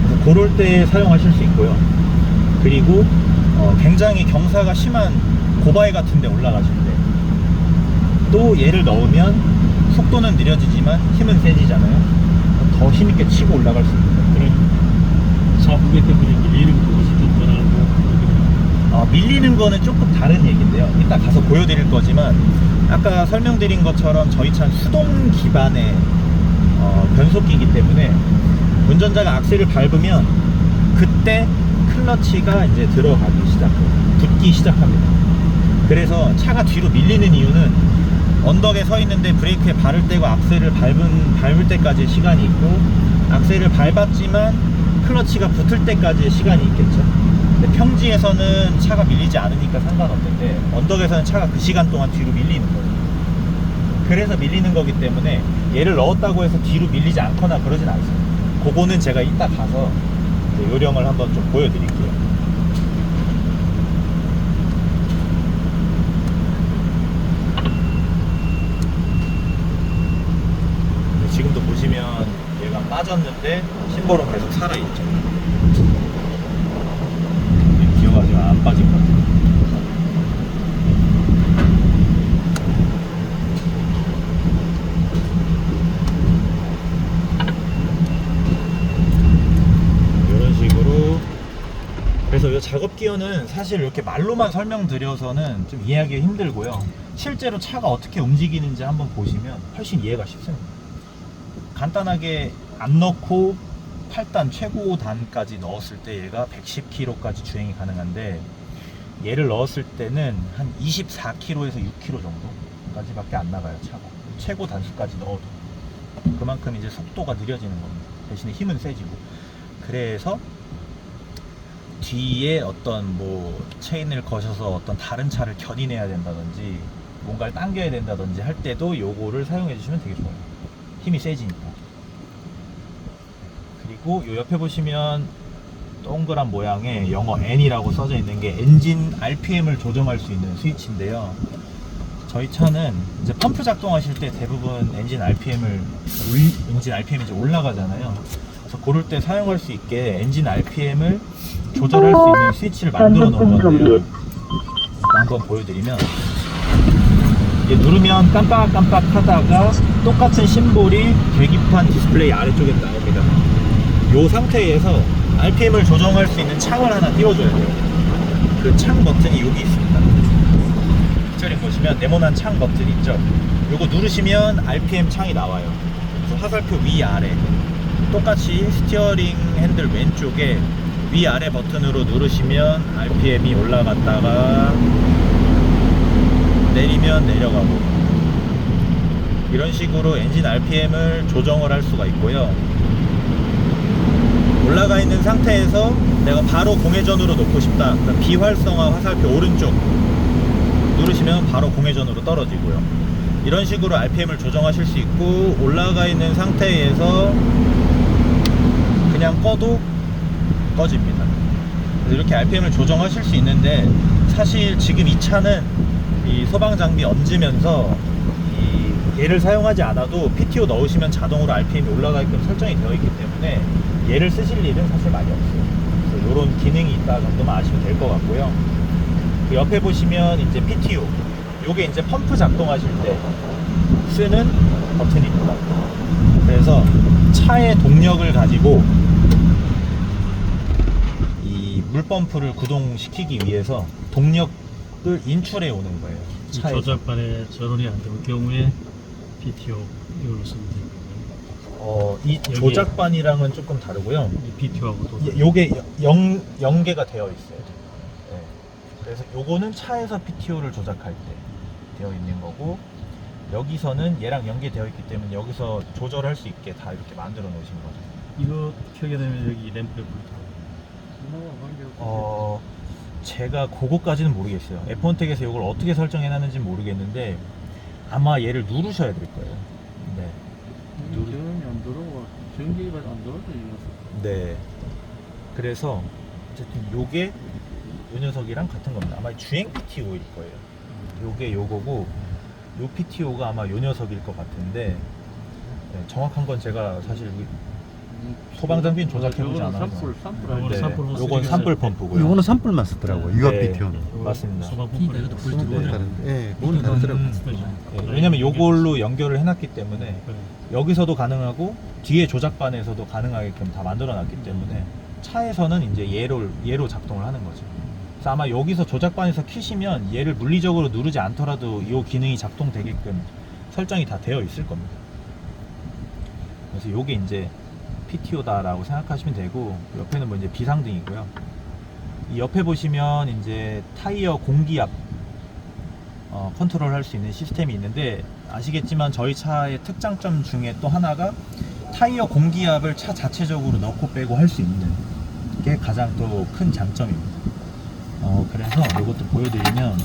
그래서 그럴 때 사용하실 수 있고요. 그리고 굉장히 경사가 심한 고바위 같은 데 올라가실 때 또 얘를 넣으면 속도는 느려지지만 힘은 세지잖아요. 더 힘있게 치고 올라갈 수 있습니다. 그런 사부계 때문에 밀리는 것이 좀 변하고. 밀리는 거는 조금 다른 얘기인데요. 이따 가서 보여드릴 거지만, 아까 설명드린 것처럼 저희 차는 수동 기반의 변속기이기 때문에 운전자가 악셀을 밟으면 그때 클러치가 이제 들어가기 시작해요. 붙기 시작합니다. 그래서 차가 뒤로 밀리는 이유는 언덕에 서 있는데 브레이크에 발을 떼고 악셀을 밟을 때까지 시간이 있고, 악셀을 밟았지만 클러치가 붙을 때까지의 시간이 있겠죠. 근데 평지에서는 차가 밀리지 않으니까 상관없는데 언덕에서는 차가 그 시간 동안 뒤로 밀리는 거예요. 그래서 밀리는 거기 때문에 얘를 넣었다고 해서 뒤로 밀리지 않거나 그러진 않습니다. 그거는 제가 이따 가서 이제 요령을 한번 좀 보여드릴게요. 지금도 보시면 얘가 빠졌는데 심볼은 계속 살아있죠. 기어가 지금 안 빠진 것 같아요. 이런 식으로. 그래서 이 작업 기어는 사실 이렇게 말로만 설명드려서는 좀 이해하기 힘들고요. 실제로 차가 어떻게 움직이는지 한번 보시면 훨씬 이해가 쉽습니다. 간단하게 안 넣고 8단 최고단까지 넣었을 때 얘가 110km까지 주행이 가능한데, 얘를 넣었을 때는 한 24km에서 6km 정도까지밖에 안 나가요, 차가. 최고 단수까지 넣어도. 그만큼 이제 속도가 느려지는 겁니다. 대신에 힘은 세지고. 그래서 뒤에 어떤 뭐 체인을 거셔서 어떤 다른 차를 견인해야 된다든지 뭔가를 당겨야 된다든지 할 때도 요거를 사용해 주시면 되게 좋아요. 힘이 세지니까. 그리고 요 옆에 보시면 동그란 모양의 영어 N이라고 써져 있는 게 엔진 RPM을 조정할 수 있는 스위치인데요. 저희 차는 이제 펌프 작동하실 때 대부분 엔진 RPM이 이제 올라가잖아요. 그래서 그럴 때 사용할 수 있게 엔진 RPM을 조절할 수 있는 스위치를 만들어 놓은 건데요. 한번 보여드리면, 이게 누르면 깜빡깜빡 하다가 똑같은 심볼이 계기판 디스플레이 아래쪽에 나옵니다. 이 상태에서 RPM을 조정할 수 있는 창을 하나 띄워줘야 돼요. 그 창 버튼이 여기 있습니다. 피처링 보시면 네모난 창 버튼 있죠. 요거 누르시면 RPM 창이 나와요. 그래서 화살표 위아래 똑같이 스티어링 핸들 왼쪽에 위아래 버튼으로 누르시면 RPM이 올라갔다가 내리면 내려가고, 이런 식으로 엔진 RPM을 조정을 할 수가 있고요. 올라가 있는 상태에서 내가 바로 공회전으로 놓고 싶다, 그럼 비활성화 화살표 오른쪽 누르시면 바로 공회전으로 떨어지고요. 이런 식으로 RPM을 조정하실 수 있고, 올라가 있는 상태에서 그냥 꺼도 꺼집니다. 그래서 이렇게 RPM을 조정하실 수 있는데, 사실 지금 이 차는 이 소방 장비 얹으면서 얘를 사용하지 않아도 PTO 넣으시면 자동으로 RPM이 올라가게끔 설정이 되어 있기 때문에 얘를 쓰실 일은 사실 많이 없어요. 그래서 이런 기능이 있다 정도만 아시면 될 것 같고요. 그 옆에 보시면 이제 PTO, 요게 이제 펌프 작동하실 때 쓰는 버튼입니다. 그래서 차의 동력을 가지고 이 물펌프를 구동시키기 위해서 동력을 인출해 오는 거예요. 이 조작반에 전원이 안 되는 경우에 PTO 이걸로 쓰면 되는 거예요. 이 조작반이랑은 조금 다르고요. 이 PTO하고도 요게 연계가 되어 있어요. 네. 그래서 요거는 차에서 PTO를 조작할 때 되어 있는 거고, 여기서는 얘랑 연계되어 있기 때문에 여기서 조절할 수 있게 다 이렇게 만들어 놓으신 거죠. 이거 켜게 되면 여기 램프에 불 제가 그거까지는 모르겠어요. F1텍에서 이걸 어떻게 설정해 놨는지 모르겠는데 아마 얘를 누르셔야 될 거예요. 네. 전원이 안 들어오고 전기가 안 들어오죠. 네. 그래서 어쨌든 요게 요 녀석이랑 같은 겁니다. 아마 주행 PTO일 거예요. 요게 요거고, 요 PTO가 아마 요 녀석일 것 같은데, 네, 정확한 건 제가 사실 소방 장비는 조작해보지 않아서. 네, 요건 산불 펌프고요. 요거는 산불만 쓰더라고요. 유압 네. PTO는. 맞습니다. 소방펌프를 그건 다른데, 예, 그건 다르더라고요. 네, 왜냐면 요걸로 연결을 해놨기 때문에 여기서도 가능하고 뒤에 조작반에서도 가능하게끔 다 만들어놨기 때문에 차에서는 이제 얘로 작동을 하는 거죠. 그래서 아마 여기서 조작반에서 키시면 얘를 물리적으로 누르지 않더라도 이 기능이 작동되게끔 설정이 다 되어 있을 겁니다. 그래서 요게 이제 PTO다라고 생각하시면 되고, 옆에는 뭐 이제 비상등이고요. 이 옆에 보시면 이제 타이어 공기압 컨트롤 할 수 있는 시스템이 있는데, 아시겠지만 저희 차의 특장점 중에 또 하나가 타이어 공기압을 차 자체적으로 넣고 빼고 할 수 있는 게 가장 또 큰 장점입니다. 그래서 이것도 보여드리면,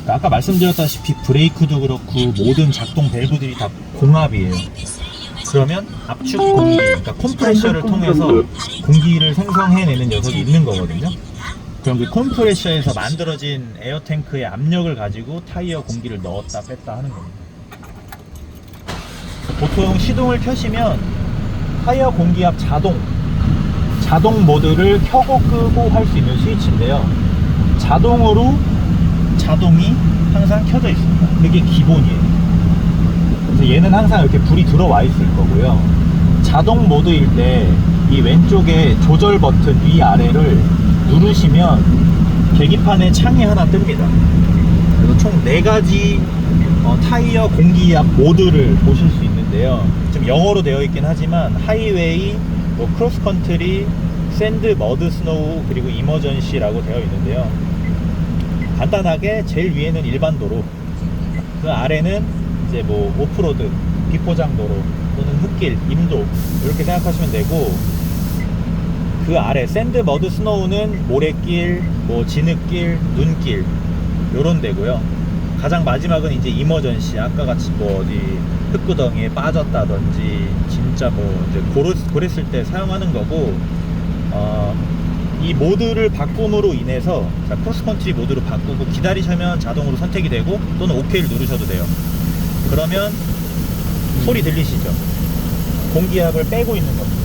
아까 말씀드렸다시피 브레이크도 그렇고 모든 작동 밸브들이 다 공압이에요. 그러면 압축 공기, 그러니까 컴프레셔를 통해서 공기를 생성해내는 녀석이 있는 거거든요. 그럼 그 컴프레셔에서 만들어진 에어탱크의 압력을 가지고 타이어 공기를 넣었다 뺐다 하는 겁니다. 보통 시동을 켜시면 타이어 공기압 자동 모드를 켜고 끄고 할 수 있는 스위치인데요. 자동이 항상 켜져 있습니다. 그게 기본이에요. 그래서 얘는 항상 이렇게 불이 들어와 있을 거고요. 자동 모드일 때 이 왼쪽에 조절 버튼 위아래를 누르시면 계기판에 창이 하나 뜹니다. 그래서 총 4가지 타이어 공기압 모드를 보실 수 있는데요. 지금 영어로 되어 있긴 하지만 하이웨이, 크로스컨트리, 샌드, 머드, 스노우, 그리고 이머전시라고 되어 있는데요. 간단하게 제일 위에는 일반 도로, 그 아래는 이제 오프로드, 비포장도로 또는 흙길, 임도 이렇게 생각하시면 되고, 그 아래 샌드, 머드, 스노우는 모래길, 진흙길, 눈길 요런 데고요. 가장 마지막은 이제 이머전시, 아까 같이 어디 흙구덩이에 빠졌다든지 진짜 이제 고랬을 때 사용하는 거고, 이 모드를 바꿈으로 인해서 크로스컨트리 모드로 바꾸고 기다리시면 자동으로 선택이 되고, 또는 OK를 누르셔도 돼요. 그러면 소리 들리시죠? 공기압을 빼고 있는 겁니다.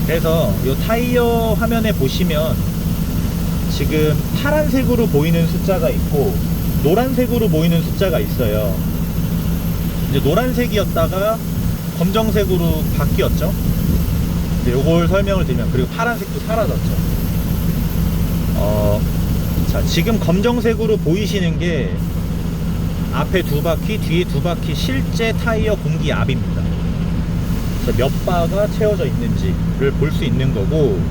그래서 이 타이어 화면에 보시면 지금 파란색으로 보이는 숫자가 있고 노란색으로 보이는 숫자가 있어요. 이제 노란색이었다가 검정색으로 바뀌었죠. 요걸 설명을 드리면, 그리고 파란색도 사라졌죠. 자, 지금 검정색으로 보이시는 게 앞에 2바퀴, 뒤에 2바퀴 실제 타이어 공기압입니다. 그래서 몇 바가 채워져 있는지를 볼 수 있는 거고,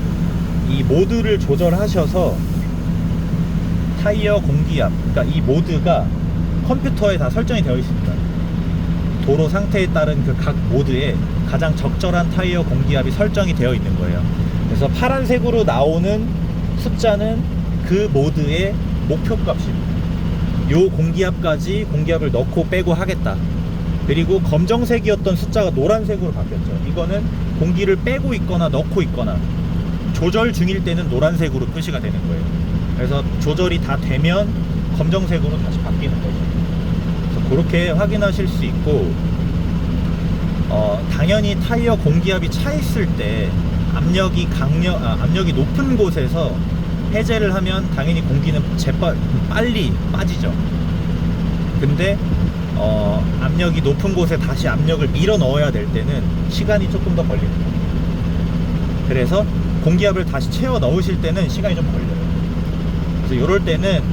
이 모드를 조절하셔서 타이어 공기압, 그러니까 이 모드가 컴퓨터에 다 설정이 되어 있습니다. 도로 상태에 따른 그 각 모드에 가장 적절한 타이어 공기압이 설정이 되어 있는 거예요. 그래서 파란색으로 나오는 숫자는 그 모드의 목표값입니다. 요 공기압까지 공기압을 넣고 빼고 하겠다. 그리고 검정색이었던 숫자가 노란색으로 바뀌었죠. 이거는 공기를 빼고 있거나 넣고 있거나 조절 중일 때는 노란색으로 표시가 되는 거예요. 그래서 조절이 다 되면 검정색으로 다시 바뀌는 거죠. 그래서 그렇게 확인하실 수 있고, 당연히 타이어 공기압이 차 있을 때 압력이 높은 곳에서 해제를 하면 당연히 공기는 빨리 빠지죠. 근데 압력이 높은 곳에 다시 압력을 밀어 넣어야 될 때는 시간이 조금 더 걸립니다. 그래서 공기압을 다시 채워 넣으실 때는 시간이 좀 걸려요. 그래서 이럴 때는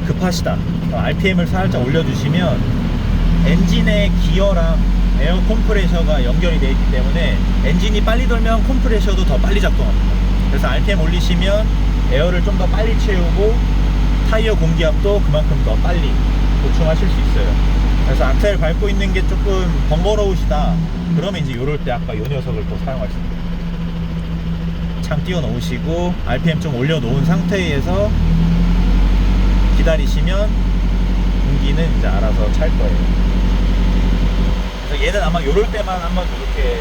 급하시다, RPM을 살짝 올려주시면 엔진의 기어랑 에어 컴프레셔가 연결이 되어 있기 때문에 엔진이 빨리 돌면 컴프레셔도 더 빨리 작동합니다. 그래서 RPM 올리시면 에어를 좀 더 빨리 채우고 타이어 공기압도 그만큼 더 빨리 보충하실 수 있어요. 그래서 악셀 밟고 있는 게 조금 번거로우시다 그러면 이제 이럴 때 아까 이 녀석을 또 사용할 수 있습니다. 창 띄워 놓으시고 RPM 좀 올려 놓은 상태에서 기다리시면 공기는 이제 알아서 찰 거예요. 그래서 얘는 아마 이럴 때만 한번 이렇게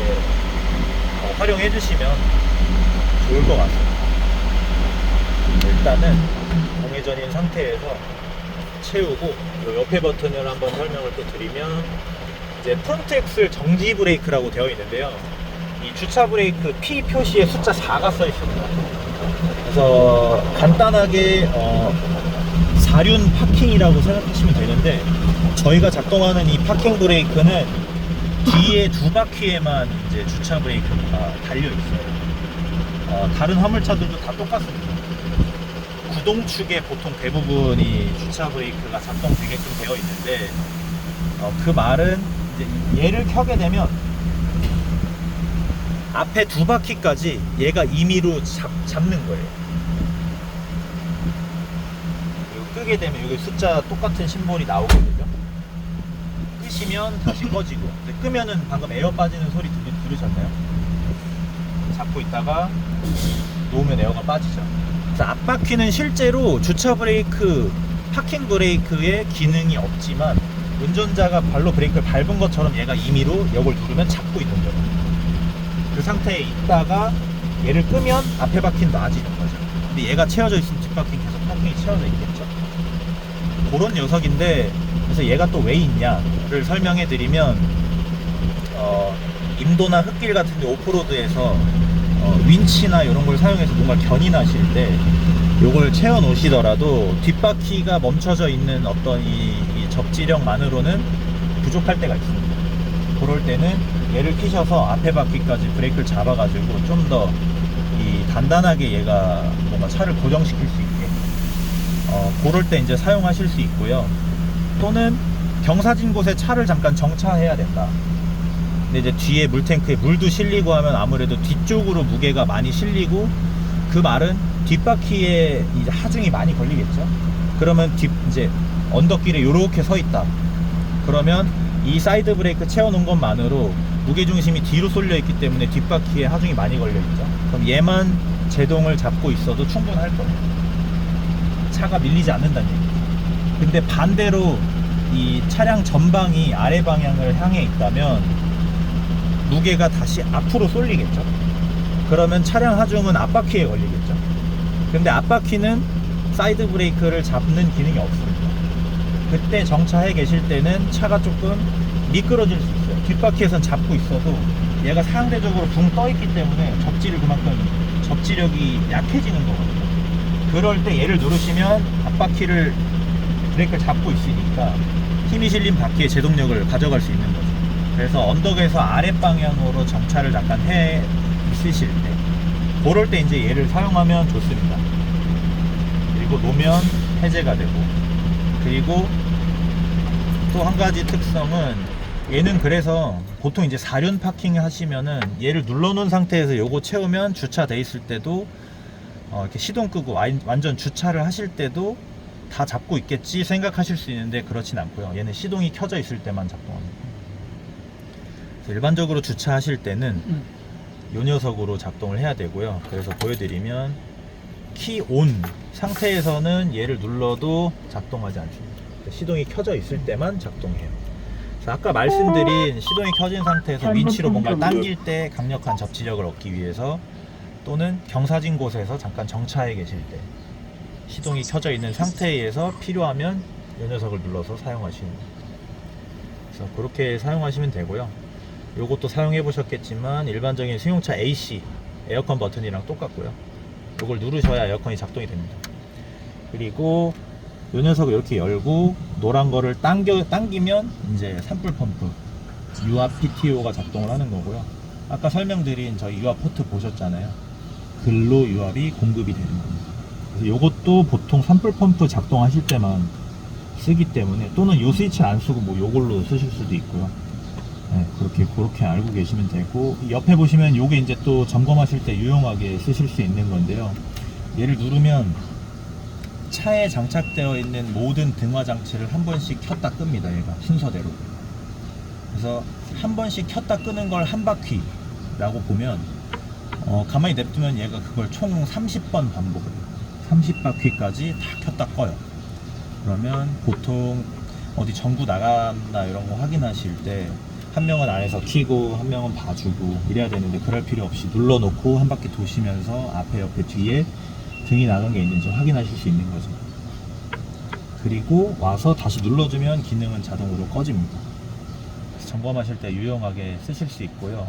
활용해 주시면 좋을 것 같습니다. 일단은 공회전인 상태에서 채우고, 이 옆에 버튼을 한번 설명을 또 드리면, 이제 프론트 엑셀 정지 브레이크라고 되어 있는데요. 이 주차 브레이크 P 표시에 숫자 4가 써 있습니다. 그래서 간단하게 사륜 파킹이라고 생각하시면 되는데, 저희가 작동하는 이 파킹 브레이크는 뒤에 2바퀴에만 이제 주차 브레이크가 달려 있어요. 다른 화물차들도 다 똑같습니다. 구동축에 보통 대부분이 주차 브레이크가 작동되게끔 되어 있는데, 그 말은 이제 얘를 켜게 되면 앞에 2바퀴까지 얘가 임의로 잡는 거예요. 그리고 끄게 되면 여기 숫자 똑같은 심볼이 나오거든요. 끄시면 다시 꺼지고, 근데 끄면은 방금 에어 빠지는 소리 들으셨나요? 잡고 있다가 놓으면 에어가 빠지죠. 그래서 앞바퀴는 실제로 주차 브레이크, 파킹 브레이크에 기능이 없지만 운전자가 발로 브레이크를 밟은 것처럼 얘가 임의로 이걸 누르면 잡고 있는 거예요. 그 상태에 있다가 얘를 끄면 앞에 바퀴는 놔지는 거죠. 근데 얘가 채워져 있으면 뒷바퀴는 계속 파킹이 채워져 있겠죠. 그런 녀석인데, 그래서 얘가 또 왜 있냐를 설명해 드리면, 임도나 흙길 같은 데 오프로드에서 윈치나 이런 걸 사용해서 뭔가 견인하실 때 요걸 채워 놓으시더라도 뒷바퀴가 멈춰져 있는 어떤 이 접지력만으로는 부족할 때가 있습니다. 그럴 때는 얘를 끼셔서 앞에 바퀴까지 브레이크를 잡아가지고 좀 더 이 단단하게 얘가 뭔가 차를 고정시킬 수 있게 그럴 때 이제 사용하실 수 있고요. 또는 경사진 곳에 차를 잠깐 정차해야 된다. 근데 이제 뒤에 물탱크에 물도 실리고 하면 아무래도 뒤쪽으로 무게가 많이 실리고, 그 말은 뒷바퀴에 이제 하중이 많이 걸리겠죠. 그러면 이제 언덕길에 요렇게 서 있다. 그러면 이 사이드 브레이크 채워놓은 것만으로 무게중심이 뒤로 쏠려 있기 때문에 뒷바퀴에 하중이 많이 걸려 있죠. 그럼 얘만 제동을 잡고 있어도 충분할 거예요. 차가 밀리지 않는다는 얘기죠. 근데 반대로 이 차량 전방이 아래 방향을 향해 있다면 무게가 다시 앞으로 쏠리겠죠. 그러면 차량 하중은 앞바퀴에 걸리겠죠. 근데 앞바퀴는 사이드 브레이크를 잡는 기능이 없습니다. 그때 정차해 계실 때는 차가 조금 미끄러질 수 있어요. 뒷바퀴에선 잡고 있어도 얘가 상대적으로 붕 떠 있기 때문에 접지력이 약해지는 거거든요. 그럴 때 얘를 누르시면 앞바퀴를 브레이크를 잡고 있으니까 힘이 실린 바퀴의 제동력을 가져갈 수 있는 거죠. 그래서 언덕에서 아랫방향으로 정차를 잠깐 해 있으실 때, 그럴 때 이제 얘를 사용하면 좋습니다. 그리고 놓으면 해제가 되고, 그리고 또 한 가지 특성은 얘는 그래서 보통 이제 4륜 파킹 하시면은 얘를 눌러 놓은 상태에서 요거 채우면 주차돼 있을 때도 이렇게 시동 끄고 완전 주차를 하실 때도 다 잡고 있겠지 생각하실 수 있는데 그렇진 않고요. 얘는 시동이 켜져 있을 때만 작동합니다. 일반적으로 주차하실 때는 이 녀석으로 작동을 해야 되고요. 그래서 보여드리면 키 온 상태에서는 얘를 눌러도 작동하지 않습니다. 시동이 켜져 있을 때만 작동해요. 그래서 아까 말씀드린 시동이 켜진 상태에서 윈치로 뭔가를 당길 때 강력한 접지력을 얻기 위해서, 또는 경사진 곳에서 잠깐 정차해 계실 때 시동이 켜져 있는 상태에서 필요하면 이 녀석을 눌러서 사용하시는 거예요. 그래서 그렇게 사용하시면 되고요. 요것도 사용해 보셨겠지만 일반적인 승용차 AC 에어컨 버튼이랑 똑같고요. 요걸 누르셔야 에어컨이 작동이 됩니다. 그리고 요 녀석을 이렇게 열고 노란 거를 당기면 이제 산불 펌프 유압 PTO가 작동을 하는 거고요. 아까 설명드린 저희 유압 포트 보셨잖아요. 글로 유압이 공급이 되는 겁니다. 그래서 요것도 보통 산불 펌프 작동하실 때만 쓰기 때문에, 또는 요 스위치 안 쓰고 뭐 요걸로 쓰실 수도 있고요. 네, 그렇게 알고 계시면 되고, 옆에 보시면 요게 이제 또 점검하실 때 유용하게 쓰실 수 있는 건데요. 얘를 누르면 차에 장착되어 있는 모든 등화 장치를 한 번씩 켰다 끕니다. 얘가 순서대로. 그래서 한 번씩 켰다 끄는 걸 한 바퀴라고 보면 가만히 냅두면 얘가 그걸 총 30번 반복을 해요. 30바퀴까지 다 켰다 꺼요. 그러면 보통 어디 전구 나갔나 이런 거 확인하실 때 한 명은 안에서 켜고 한 명은 봐주고 이래야 되는데, 그럴 필요 없이 눌러놓고 한 바퀴 도시면서 앞에 옆에 뒤에 등이 나간 게 있는지 확인하실 수 있는 거죠. 그리고 와서 다시 눌러주면 기능은 자동으로 꺼집니다. 그래서 점검하실 때 유용하게 쓰실 수 있고요.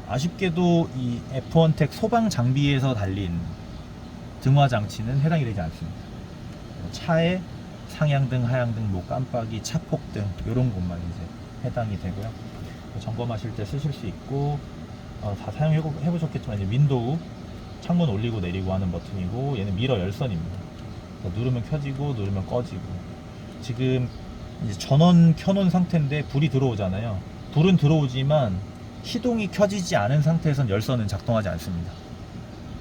아쉽게도 이 F1텍 소방 장비에서 달린 등화 장치는 해당이 되지 않습니다. 차에 상향등, 하향등, 뭐 깜빡이, 차폭등 이런 것만 이제 해당이 되고요. 점검하실 때 쓰실 수 있고, 다 사용해 보셨겠지만 이제 윈도우 창문 올리고 내리고 하는 버튼이고, 얘는 미러 열선입니다. 누르면 켜지고 누르면 꺼지고. 지금 이제 전원 켜놓은 상태인데 불이 들어오잖아요. 불은 들어오지만 시동이 켜지지 않은 상태에선 열선은 작동하지 않습니다.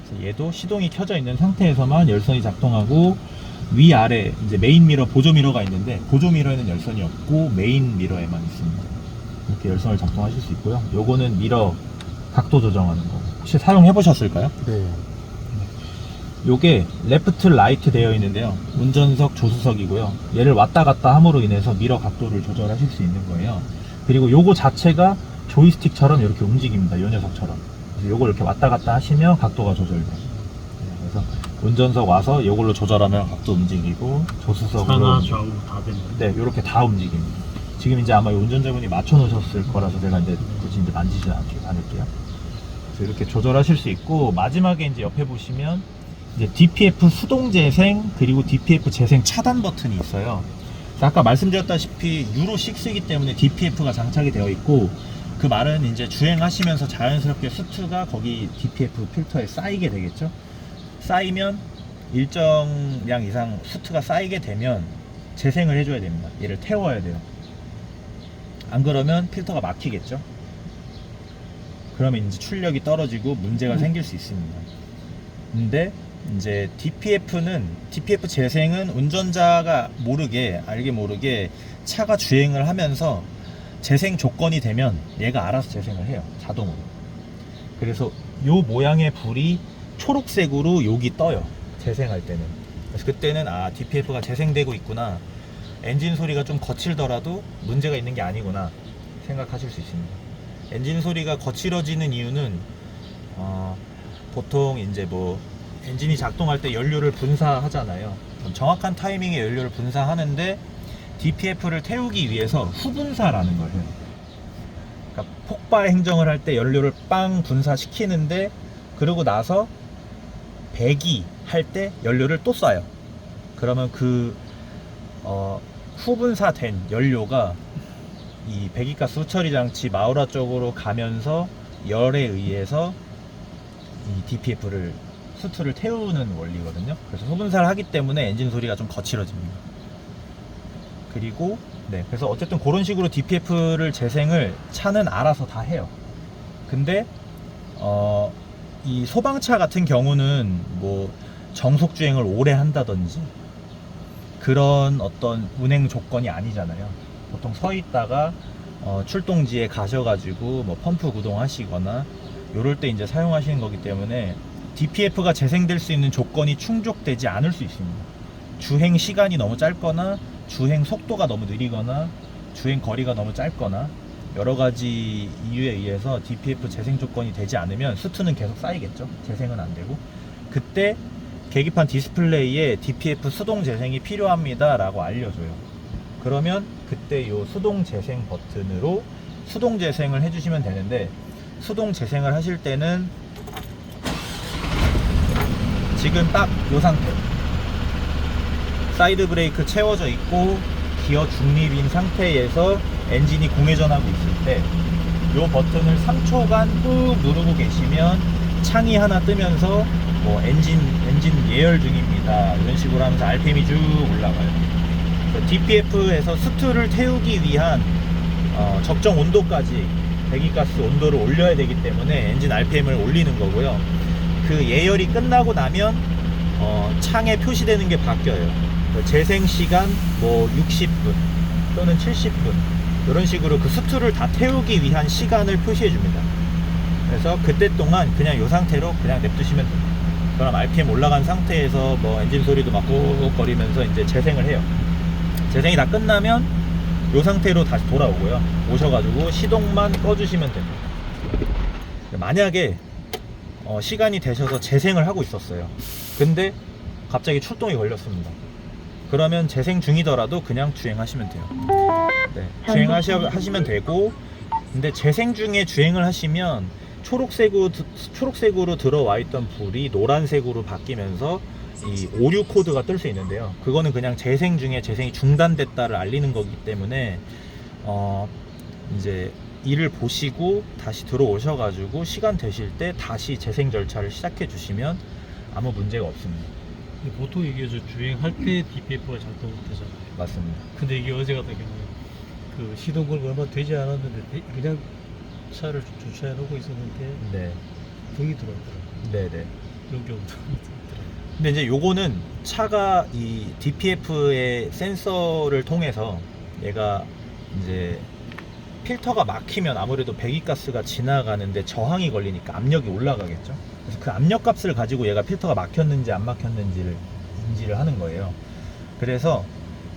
그래서 얘도 시동이 켜져 있는 상태에서만 열선이 작동하고, 위아래 이제 메인 미러, 보조 미러가 있는데 보조 미러에는 열선이 없고 메인 미러에만 있습니다. 이렇게 열선을 작동하실 수 있고요. 요거는 미러 각도 조정하는 거. 혹시 사용해 보셨을까요? 네. 요게 레프트 라이트 되어 있는데요. 운전석 조수석이고요. 얘를 왔다 갔다 함으로 인해서 미러 각도를 조절하실 수 있는 거예요. 그리고 요거 자체가 조이스틱처럼 이렇게 움직입니다. 요 녀석처럼. 그래서 요걸 이렇게 왔다 갔다 하시면 각도가 조절돼요. 그래서 운전석 와서 요걸로 조절하면 각도 움직이고 조수석으로 상하 좌우 다 됩니다. 네, 요렇게 다 움직입니다. 지금 이제 아마 운전자분이 맞춰 놓으셨을 거라서 제가 이제 굳이 이제 만지지 않을게요. 그래서 이렇게 조절하실 수 있고, 마지막에 이제 옆에 보시면 이제 DPF 수동 재생 그리고 DPF 재생 차단 버튼이 있어요. 아까 말씀드렸다시피 유로 6이기 때문에 DPF가 장착이 되어 있고, 그 말은 이제 주행하시면서 자연스럽게 수트가 거기 DPF 필터에 쌓이게 되겠죠. 쌓이면 일정량 이상 수트가 쌓이게 되면 재생을 해줘야 됩니다. 얘를 태워야 돼요. 안 그러면 필터가 막히겠죠. 그러면 이제 출력이 떨어지고 문제가 생길 수 있습니다. 근데 이제 DPF 재생은 운전자가 모르게, 알게 모르게 차가 주행을 하면서 재생 조건이 되면 얘가 알아서 재생을 해요. 자동으로. 그래서 요 모양의 불이 초록색으로 여기 떠요. 재생할 때는. 그래서 그때는 아, DPF가 재생되고 있구나. 엔진 소리가 좀 거칠더라도 문제가 있는 게 아니구나 생각하실 수 있습니다. 엔진 소리가 거칠어지는 이유는 보통 이제 뭐 엔진이 작동할 때 연료를 분사하잖아요. 정확한 타이밍에 연료를 분사하는데 DPF를 태우기 위해서 후분사라는 걸 해요. 그러니까 폭발 행정을 할 때 연료를 빵 분사시키는데, 그러고 나서 배기 할 때 연료를 또 쏴요. 그러면 그 후분사된 연료가 이 배기가스 후처리 장치 마우라 쪽으로 가면서 열에 의해서 이 DPF를 수트를 태우는 원리거든요. 그래서 후분사를 하기 때문에 엔진 소리가 좀 거칠어집니다. 그리고 그래서 어쨌든 그런 식으로 DPF를 재생을 차는 알아서 다 해요. 근데 이 소방차 같은 경우는 뭐 정속 주행을 오래 한다든지 그런 어떤 운행 조건이 아니잖아요. 보통 서 있다가 출동지에 가셔가지고 뭐 펌프 구동하시거나 요럴 때 이제 사용하시는 거기 때문에 DPF가 재생될 수 있는 조건이 충족되지 않을 수 있습니다. 주행 시간이 너무 짧거나 주행 속도가 너무 느리거나 주행 거리가 너무 짧거나 여러 가지 이유에 의해서 DPF 재생 조건이 되지 않으면 수트는 계속 쌓이겠죠. 재생은 안 되고, 그때 계기판 디스플레이에 DPF 수동 재생이 필요합니다 라고 알려줘요. 그러면 그때 이 수동 재생 버튼으로 수동 재생을 해주시면 되는데, 수동 재생을 하실 때는 지금 딱 이 상태, 사이드 브레이크 채워져 있고 기어 중립인 상태에서 엔진이 공회전하고 있을 때 이 버튼을 3초간 꾹 누르고 계시면 창이 하나 뜨면서 뭐 엔진 예열 중입니다 이런 식으로 하면서 RPM이 쭉 올라가요. DPF에서 수트를 태우기 위한 적정 온도까지 배기가스 온도를 올려야 되기 때문에 엔진 RPM을 올리는 거고요. 그 예열이 끝나고 나면 창에 표시되는 게 바뀌어요. 재생 시간 뭐 60분 또는 70분 이런 식으로 그 수트를 다 태우기 위한 시간을 표시해 줍니다. 그래서 그때 동안 그냥 이 상태로 그냥 냅두시면 됩니다. 그럼 RPM 올라간 상태에서 뭐 엔진 소리도 막 꾹꾹거리면서 이제 재생을 해요. 재생이 다 끝나면 이 상태로 다시 돌아오고요. 오셔가지고 시동만 꺼주시면 됩니다. 만약에 시간이 되셔서 재생을 하고 있었어요. 근데 갑자기 출동이 걸렸습니다. 그러면 재생 중이더라도 그냥 주행하시면 돼요. 주행하시면 되고, 근데 재생 중에 주행을 하시면 초록색으로 들어와 있던 불이 노란색으로 바뀌면서 이 오류 코드가 뜰 수 있는데요. 그거는 그냥 재생 중에 재생이 중단됐다를 알리는 거기 때문에 이제 이를 보시고 다시 들어오셔가지고 시간 되실 때 다시 재생 절차를 시작해 주시면 아무 문제가 없습니다. 보통 이게 주행할 때 DPF가 작동되잖아요. 맞습니다. 근데 이게 어제 같은 경우에 그 시동 걸고 얼마 되지 않았는데 그냥 차를 주차해 놓고 있었는데 네. 등이 들어왔더라고요. 네네. 이런 경우도 있더라고요. 근데 이제 요거는 차가 이 DPF의 센서를 통해서 얘가 이제 필터가 막히면 아무래도 배기가스가 지나가는데 저항이 걸리니까 압력이 올라가겠죠. 그래서 그 압력 값을 가지고 얘가 필터가 막혔는지 안 막혔는지를 인지를 하는 거예요. 그래서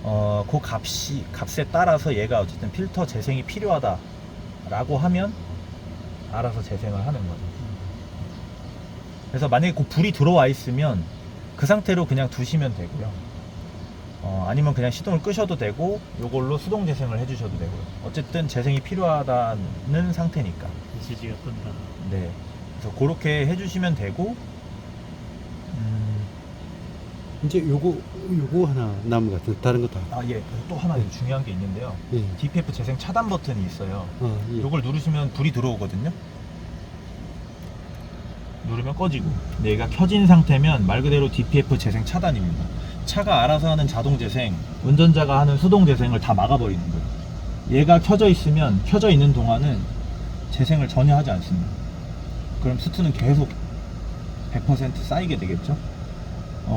그 값에 따라서 얘가 어쨌든 필터 재생이 필요하다라고 하면 알아서 재생을 하는 거죠. 그래서 만약에 그 불이 들어와 있으면 그 상태로 그냥 두시면 되고요. 아니면 그냥 시동을 끄셔도 되고 요걸로 수동 재생을 해주셔도 되고요. 어쨌든 재생이 필요하다는 상태니까. 메시지가 뜬다. 네. 그래서 그렇게 해주시면 되고, 이제 요거 하나 남은 것 같은 다른 거 다. 예. 또 하나 중요한 게 있는데요. 예. DPF 재생 차단 버튼이 있어요. 예. 요걸 누르시면 불이 들어오거든요. 누르면 꺼지고. 근데 얘가 켜진 상태면 말 그대로 DPF 재생 차단입니다. 차가 알아서 하는 자동 재생, 운전자가 하는 수동 재생을 다 막아버리는 거예요. 얘가 켜져 있으면 켜져 있는 동안은 재생을 전혀 하지 않습니다. 그럼 스트는 계속 100% 쌓이게 되겠죠.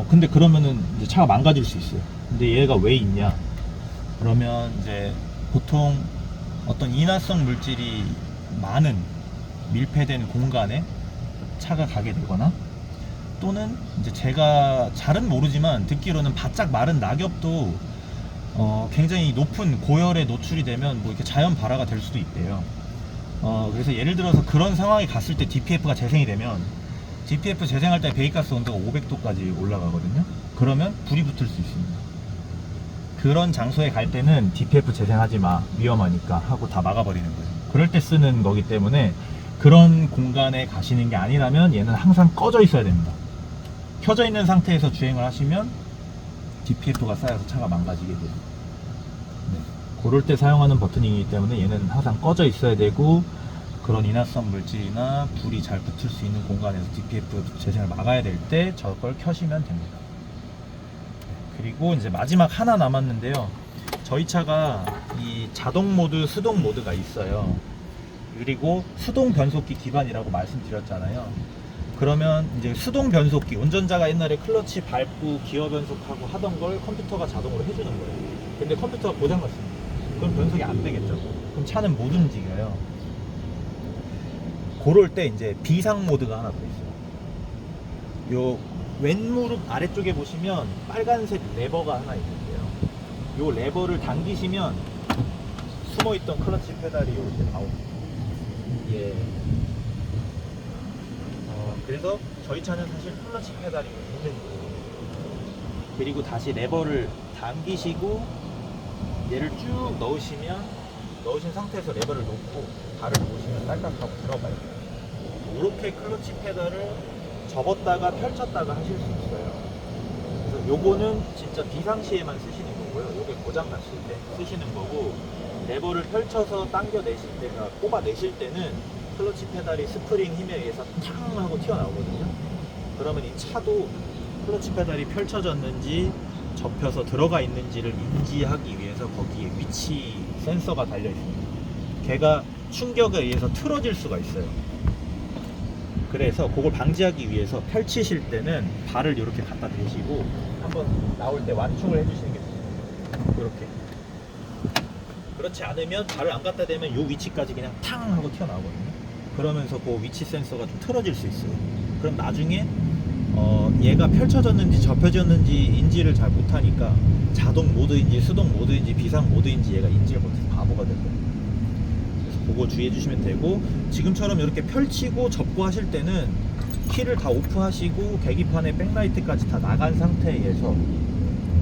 근데 그러면은 이제 차가 망가질 수 있어요. 근데 얘가 왜 있냐? 그러면 이제 보통 어떤 인화성 물질이 많은 밀폐된 공간에 차가 가게 되거나, 또는 이제 제가 잘은 모르지만 듣기로는 바짝 마른 낙엽도 굉장히 높은 고열에 노출이 되면 뭐 이렇게 자연 발화가 될 수도 있대요. 그래서 예를 들어서 그런 상황이 갔을 때 DPF가 재생이 되면, DPF 재생할 때 배기가스 온도가 500도까지 올라가거든요. 그러면 불이 붙을 수 있습니다. 그런 장소에 갈 때는 DPF 재생하지 마, 위험하니까 하고 다 막아버리는 거예요. 그럴 때 쓰는 거기 때문에 그런 공간에 가시는 게 아니라면 얘는 항상 꺼져 있어야 됩니다. 켜져 있는 상태에서 주행을 하시면 DPF가 쌓여서 차가 망가지게 돼요. 네. 그럴 때 사용하는 버튼이기 때문에 얘는 항상 꺼져 있어야 되고, 그런 인화성 물질이나 불이 잘 붙을 수 있는 공간에서 DPF 재생을 막아야 될 때 저걸 켜시면 됩니다. 그리고 이제 마지막 하나 남았는데요. 저희 차가 이 자동 모드, 수동 모드가 있어요. 그리고 수동 변속기 기반이라고 말씀드렸잖아요. 그러면 이제 수동 변속기, 운전자가 옛날에 클러치 밟고 기어 변속하고 하던 걸 컴퓨터가 자동으로 해주는 거예요. 근데 컴퓨터가 고장났습니다. 그럼 변속이 안 되겠죠. 그럼 차는 못 움직여요. 그럴 때 이제 비상 모드가 하나 더 있어요. 요 왼무릎 아래쪽에 보시면 빨간색 레버가 하나 있는데요. 요 레버를 당기시면 숨어있던 클러치 페달이 이렇게 나옵니다. 예. 그래서 저희 차는 사실 클러치 페달이 있는 거예요. 그리고 다시 레버를 당기시고 얘를 쭉 넣으신 상태에서 레버를 놓고 발을 놓으시면 딸깍하고 들어가요. 이렇게 클러치 페달을 접었다가 펼쳤다가 하실 수 있어요. 그래서 요거는 진짜 비상시에만 쓰시는 거고요. 요게 고장 났을 때 쓰시는 거고, 레버를 펼쳐서 당겨내실 때가, 꼽아내실 때는 클러치 페달이 스프링 힘에 의해서 탕 하고 튀어나오거든요. 그러면 이 차도 클러치 페달이 펼쳐졌는지 접혀서 들어가 있는지를 인지하기 위해서 거기에 위치 센서가 달려 있습니다. 걔가 충격에 의해서 틀어질 수가 있어요. 그래서 그걸 방지하기 위해서 펼치실 때는 발을 이렇게 갖다 대시고 한번 나올 때 완충을 해주시는 게 좋습니다. 이렇게. 그렇지 않으면 발을 안 갖다 대면 이 위치까지 그냥 탕 하고 튀어나오거든요. 그러면서 그 위치 센서가 좀 틀어질 수 있어요. 그럼 나중에 얘가 펼쳐졌는지 접혀졌는지 인지를 잘 못하니까 자동 모드인지 수동 모드인지 비상 모드인지 얘가 인지를 못해서 바보가 될 거예요. 그래서 그거 주의해 주시면 되고, 지금처럼 이렇게 펼치고 접고 하실 때는 키를 다 오프하시고 계기판에 백라이트까지 다 나간 상태에서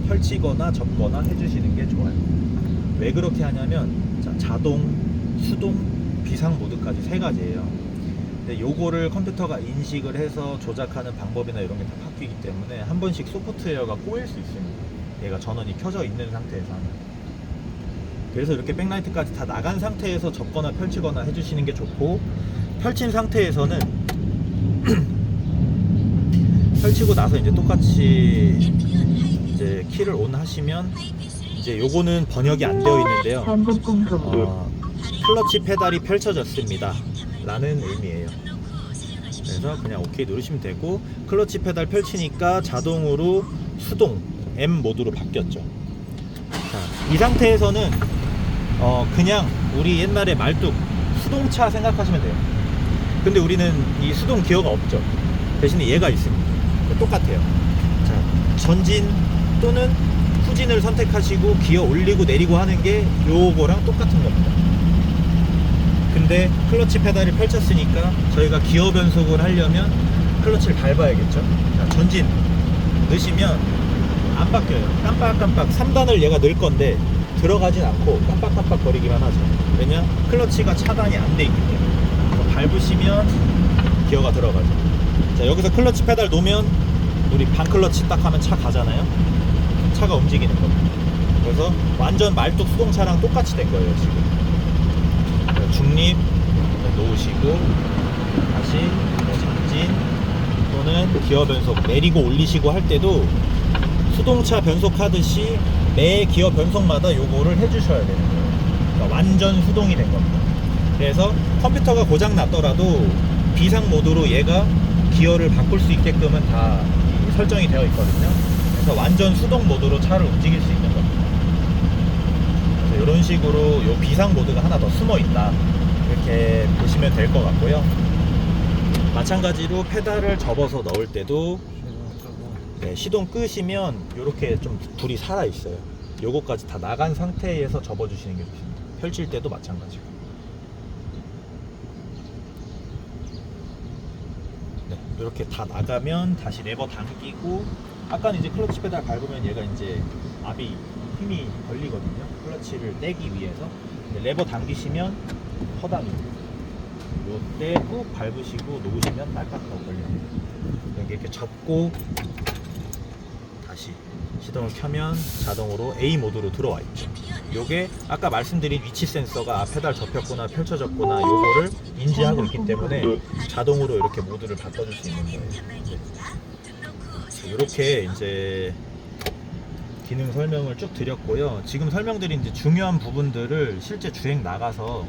펼치거나 접거나 해주시는 게 좋아요. 왜 그렇게 하냐면 자동, 수동, 비상 모드까지 세 가지예요. 근데 요거를 컴퓨터가 인식을 해서 조작하는 방법이나 이런 게 다 바뀌기 때문에 한 번씩 소프트웨어가 꼬일 수 있습니다. 얘가 전원이 켜져 있는 상태에서 하면. 그래서 이렇게 백라이트까지 다 나간 상태에서 접거나 펼치거나 해주시는 게 좋고, 펼친 상태에서는 펼치고 나서 이제 똑같이 이제 키를 온 하시면 이제 요거는 번역이 안 되어 있는데요. 클러치 페달이 펼쳐졌습니다 라는 의미예요. 그래서 그냥 오케이 누르시면 되고, 클러치 페달 펼치니까 자동으로 수동 M 모드로 바뀌었죠. 자, 이 상태에서는 그냥 우리 옛날에 말뚝 수동차 생각하시면 돼요. 근데 우리는 이 수동 기어가 없죠. 대신에 얘가 있습니다. 똑같아요. 자, 전진 또는 후진을 선택하시고 기어 올리고 내리고 하는 게 요거랑 똑같은 겁니다. 근데 클러치 페달을 펼쳤으니까 저희가 기어 변속을 하려면 클러치를 밟아야겠죠. 자, 전진 넣으시면 안 바뀌어요. 깜빡깜빡 3단을 얘가 넣을 건데 들어가진 않고 깜빡깜빡 거리기만 하죠. 왜냐? 클러치가 차단이 안 돼 있기 때문에. 그래서 밟으시면 기어가 들어가죠. 자, 여기서 클러치 페달 놓으면 우리 반클러치 딱 하면 차 가잖아요. 차가 움직이는 겁니다. 그래서 완전 말뚝 수동차랑 똑같이 된 거예요 지금. 중립 놓으시고 다시 뭐 전진 또는 기어 변속 내리고 올리시고 할 때도 수동차 변속하듯이 매 기어 변속마다 요거를 해주셔야 되는 거예요. 그러니까 완전 수동이 된 겁니다. 그래서 컴퓨터가 고장 났더라도 비상 모드로 얘가 기어를 바꿀 수 있게끔은 다 설정이 되어 있거든요. 그래서 완전 수동 모드로 차를 움직일 수 있는 겁니다. 그래서 이런 식으로 요 비상 모드가 하나 더 숨어 있다, 이렇게 보시면 될 것 같고요. 마찬가지로 페달을 접어서 넣을 때도 네, 시동 끄시면 이렇게 좀 불이 살아 있어요. 요거까지 다 나간 상태에서 접어 주시는 게 좋습니다. 펼칠 때도 마찬가지고. 네, 이렇게 다 나가면 다시 레버 당기고, 아까는 이제 클러치 페달 밟으면 얘가 이제 압이 힘이 걸리거든요. 클러치를 떼기 위해서. 근데 레버 당기시면 허당입니다. 요때 꾹 밟으시고 놓으시면 딸깍하고 걸립니다. 이렇게 접고 다시 시동을 켜면 자동으로 A 모드로 들어와 있죠. 요게 아까 말씀드린 위치 센서가 페달 접혔구나 펼쳐졌구나 요거를 인지하고 있기 때문에 자동으로 이렇게 모드를 바꿔줄 수 있는 거예요. 이렇게 이제 기능 설명을 쭉 드렸고요. 지금 설명드린 이제 중요한 부분들을 실제 주행 나가서